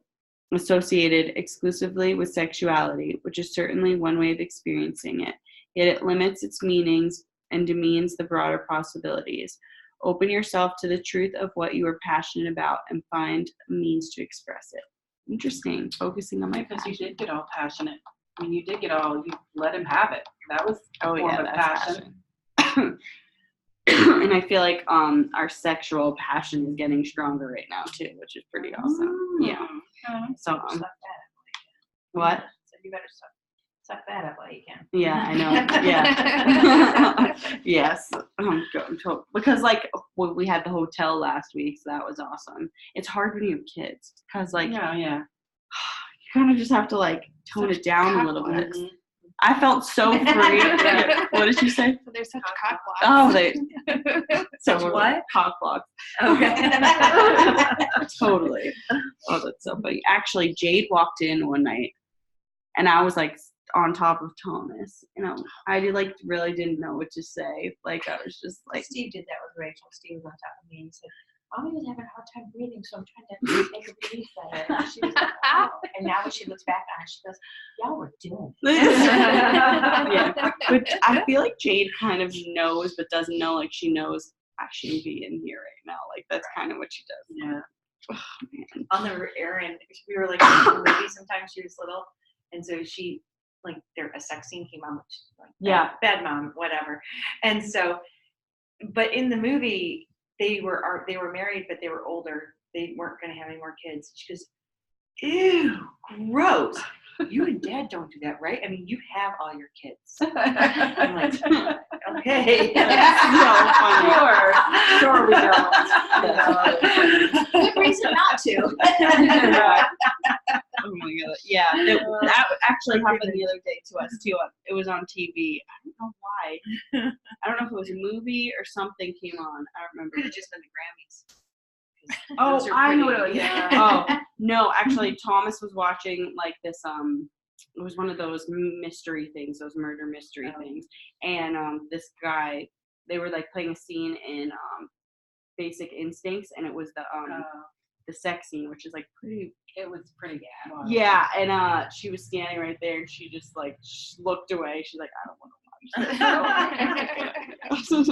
associated exclusively with sexuality, which is certainly one way of experiencing it, yet it limits its meanings and demeans the broader possibilities. Open yourself to the truth of what you are passionate about and find a means to express it. Interesting. Focusing on my Because you passion. did get all passionate. I mean, you did get all, you let him have it. That was a form of that's passion. passion. And I feel like our sexual passion is getting stronger right now too, which is pretty awesome. Yeah. So Suck that up. what? So you better suck that up while you can. Yeah, I know. Yeah. Yes. Because like we had the hotel last week, so that was awesome. It's hard when you have kids because like Yeah. you kind of just have to like tone it down a little bit. I felt so free. What did you say? So there's such cock blocks. Oh, they Such what? Cock blocks. Okay. Totally. Oh, that's so funny. Actually, Jade walked in one night, and I was like on top of Thomas. I really didn't know what to say. Like I was just like. Steve did that with Rachel. Steve was on top of me and he said, Mommy was having a hard time breathing, so I'm trying to make her breathe better. And she was like, oh. And now when she looks back on it, she goes, y'all were doing it. Yeah, but I feel like Jade kind of knows, but doesn't know. Like she knows I shouldn't be in here right now. Like that's kind of what she does. Yeah. Oh, man. On the Erin, we were like watching a movie sometime she was little, and so she like a sex scene came on, which like bad mom, whatever. And so, but in the movie they were married, but they were older. They weren't going to have any more kids. She goes, ew, gross. You and Dad don't do that, right? I mean, you have all your kids. I'm like, okay. That's so funny. Sure we don't. Good reason not to. Oh my god! Yeah, that actually happened the other day to us too. It was on TV. I don't know why. I don't know if it was a movie or something came on. I don't remember. Could have just been the Grammys. Oh, Those are I know what pretty. it was. Oh no, actually, Thomas was watching like this. It was one of those mystery things, those murder mystery things, and this guy. They were like playing a scene in Basic Instincts, and it was the sex scene, which is like pretty. It was pretty bad. Yeah, and she was standing right there, and she just like looked away. She's like, I don't want to watch this.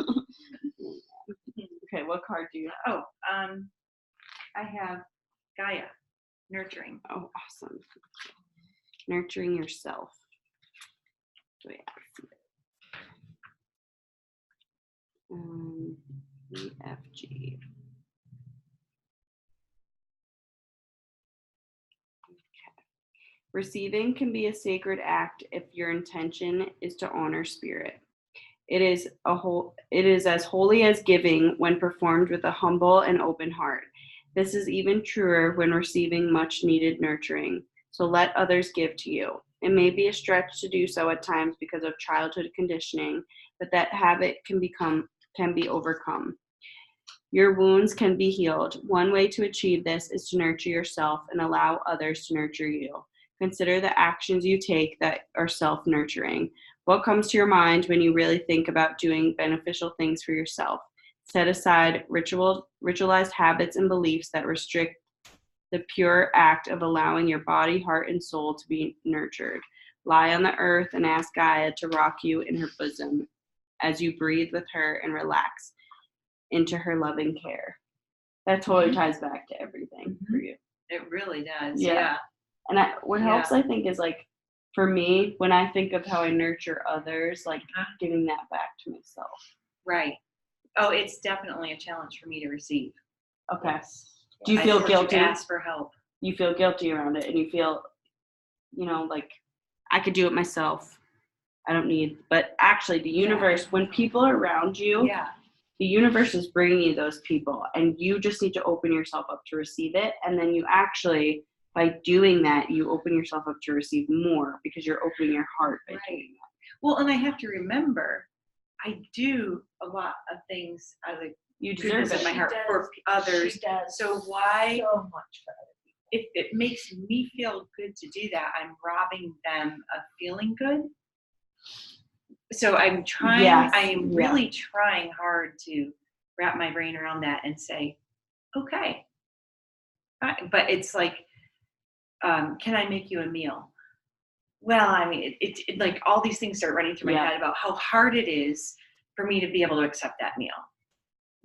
Okay, what card do you have? I have Gaia, nurturing. Oh, awesome. Nurturing yourself. Wait, EFG. Receiving can be a sacred act if your intention is to honor spirit. It is as holy as giving when performed with a humble and open heart. This is even truer when receiving much needed nurturing. So let others give to you. It may be a stretch to do so at times because of childhood conditioning, but that habit can be overcome. Your wounds can be healed. One way to achieve this is to nurture yourself and allow others to nurture you. Consider the actions you take that are self-nurturing. What comes to your mind when you really think about doing beneficial things for yourself? Set aside ritualized habits and beliefs that restrict the pure act of allowing your body, heart, and soul to be nurtured. Lie on the earth and ask Gaia to rock you in her bosom as you breathe with her and relax into her loving care. That totally ties back to everything for you. It really does. Yeah. And what helps, I think, is like, for me, when I think of how I nurture others, like giving that back to myself. Right. Oh, it's definitely a challenge for me to receive. Okay. Yes. Do you feel guilty? Ask for help. You feel guilty around it, and you feel, like I could do it myself. I don't need. But actually, the universe, when people are around you, the universe is bringing you those people, and you just need to open yourself up to receive it, and then you actually. By doing that, you open yourself up to receive more because you're opening your heart by doing that. Well, and I have to remember, I do a lot of things out of you deserve it. My heart for others. She does. So why? So much for other people. If it makes me feel good to do that, I'm robbing them of feeling good. So I'm trying. Yes. I am really trying hard to wrap my brain around that and say, okay. But it's like. Can I make you a meal? Well, I mean, it like all these things start running through my head about how hard it is for me to be able to accept that meal.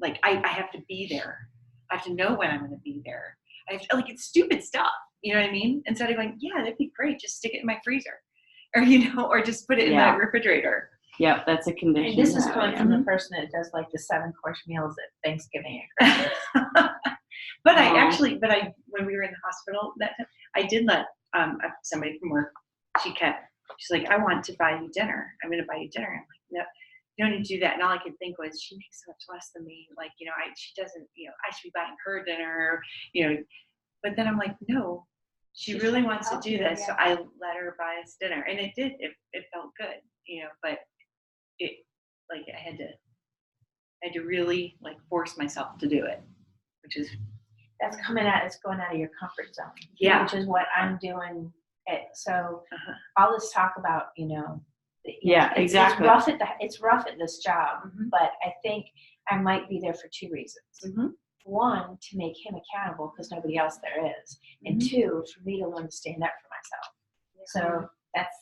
Like I have to be there. I have to know when I'm going to be there. I have to, like, it's stupid stuff. You know what I mean? Instead of going, yeah, that'd be great. Just stick it in my freezer, or or just put it in the refrigerator. Yep, that's a condition. And this is coming from the person that does like the 7-course meals at Thanksgiving and Christmas. But when we were in the hospital that time, I did let somebody from work. She's like, I want to buy you dinner. I'm going to buy you dinner. I'm like, no, you don't need to do that. And all I could think was, she makes so much less than me. Like, she doesn't, I should be buying her dinner, But then I'm like, no, she really wants to do this. Yeah. So I let her buy us dinner. And it did. It felt good, but it, like, I had to really, like, force myself to do it, which is. That's it's going out of your comfort zone. Yeah. Which is what I'm doing. So all this talk about, exactly. It's rough at this job, but I think I might be there for 2 reasons. One, to make him accountable because nobody else there is, and 2, for me to learn to stand up for myself. So that's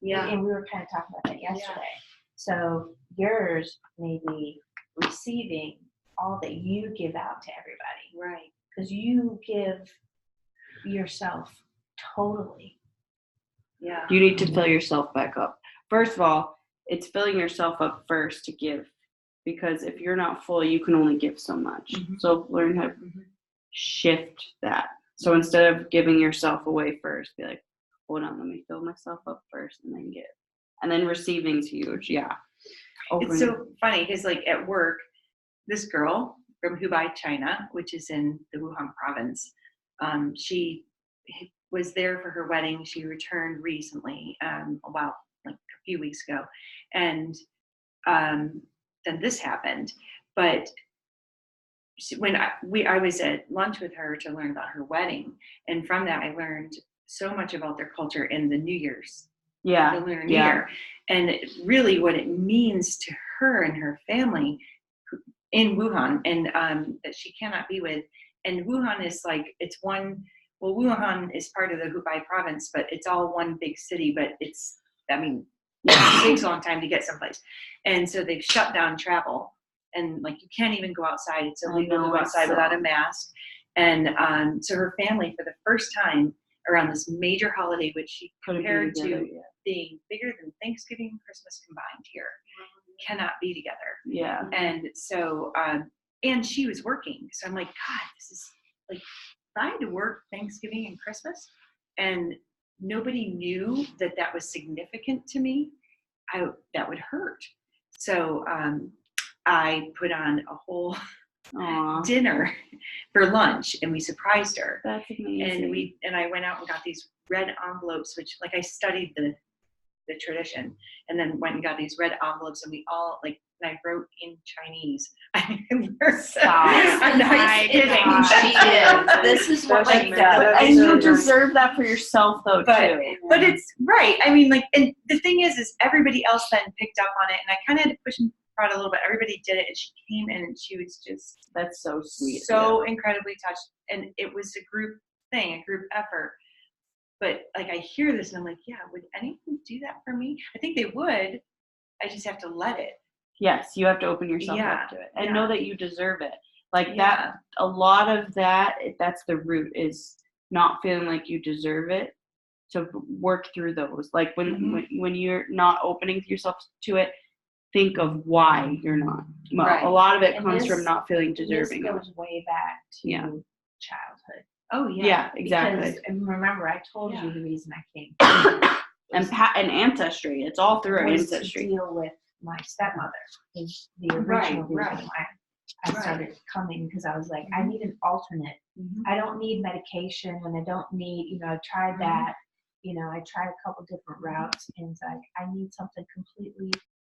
and we were kind of talking about that yesterday. Yeah. So yours may be receiving all that you give out to everybody, right? Because you give yourself totally. Yeah. You need to fill yourself back up. First of all, it's filling yourself up first to give, because if you're not full, you can only give so much. So learn how to shift that. So instead of giving yourself away first, be like, hold on, let me fill myself up first and then give. And then receiving's huge. Yeah. It's so funny because, like, at work, this girl from Hubei, China, which is in the Wuhan province, she was there for her wedding. She returned recently, like a few weeks ago, and then this happened. But when I was at lunch with her to learn about her wedding, and from that I learned so much about their culture in the New Year's, the Lunar New Year, and really what it means to her and her family in Wuhan, and that she cannot be with. And Wuhan is like, it's one. Well, Wuhan is part of the Hubei province, but it's all one big city. But it takes a long time to get someplace, and so they've shut down travel, and like you can't even go outside. It's illegal to go outside without a mask. And so her family, for the first time around this major holiday, which she compared to being bigger than Thanksgiving and Christmas combined here, cannot be together. Yeah. And so, and she was working. So I'm like, God, this is like, if I had to work Thanksgiving and Christmas and nobody knew that was significant to me, that would hurt. So I put on a whole dinner for lunch, and we surprised her. That's amazing. And I went out and got these red envelopes, which, like, I studied the tradition, and then went and got these red envelopes, and we all, like, and I wrote in Chinese. I'm not kidding. She is. This is what she does. And you deserve that for yourself, though, too. But it's right. I mean, like, and the thing is everybody else then picked up on it, and I kind of had to push and prod a little bit. Everybody did it, and she came in, and she was just that's so sweet, so incredibly touched, and it was a group thing, a group effort. But, like, I hear this, and I'm like, yeah, would anyone do that for me? I think they would. I just have to let it. Yes, you have to open yourself up to it and know that you deserve it. Like that, a lot of that's the root, is not feeling like you deserve it. To work through those. Like when you're not opening yourself to it, think of why you're not. Well, a lot of it comes from not feeling deserving. This goes way back to childhood. Oh yeah. Yeah, exactly. Because, and remember, I told you the reason I came. And ancestry. It's all through our ancestry. To deal with my stepmother is the original reason why I started coming, because I was like, I need an alternate. I don't need medication, and I don't need, I tried that, I tried a couple different routes, and it's like, I need something completely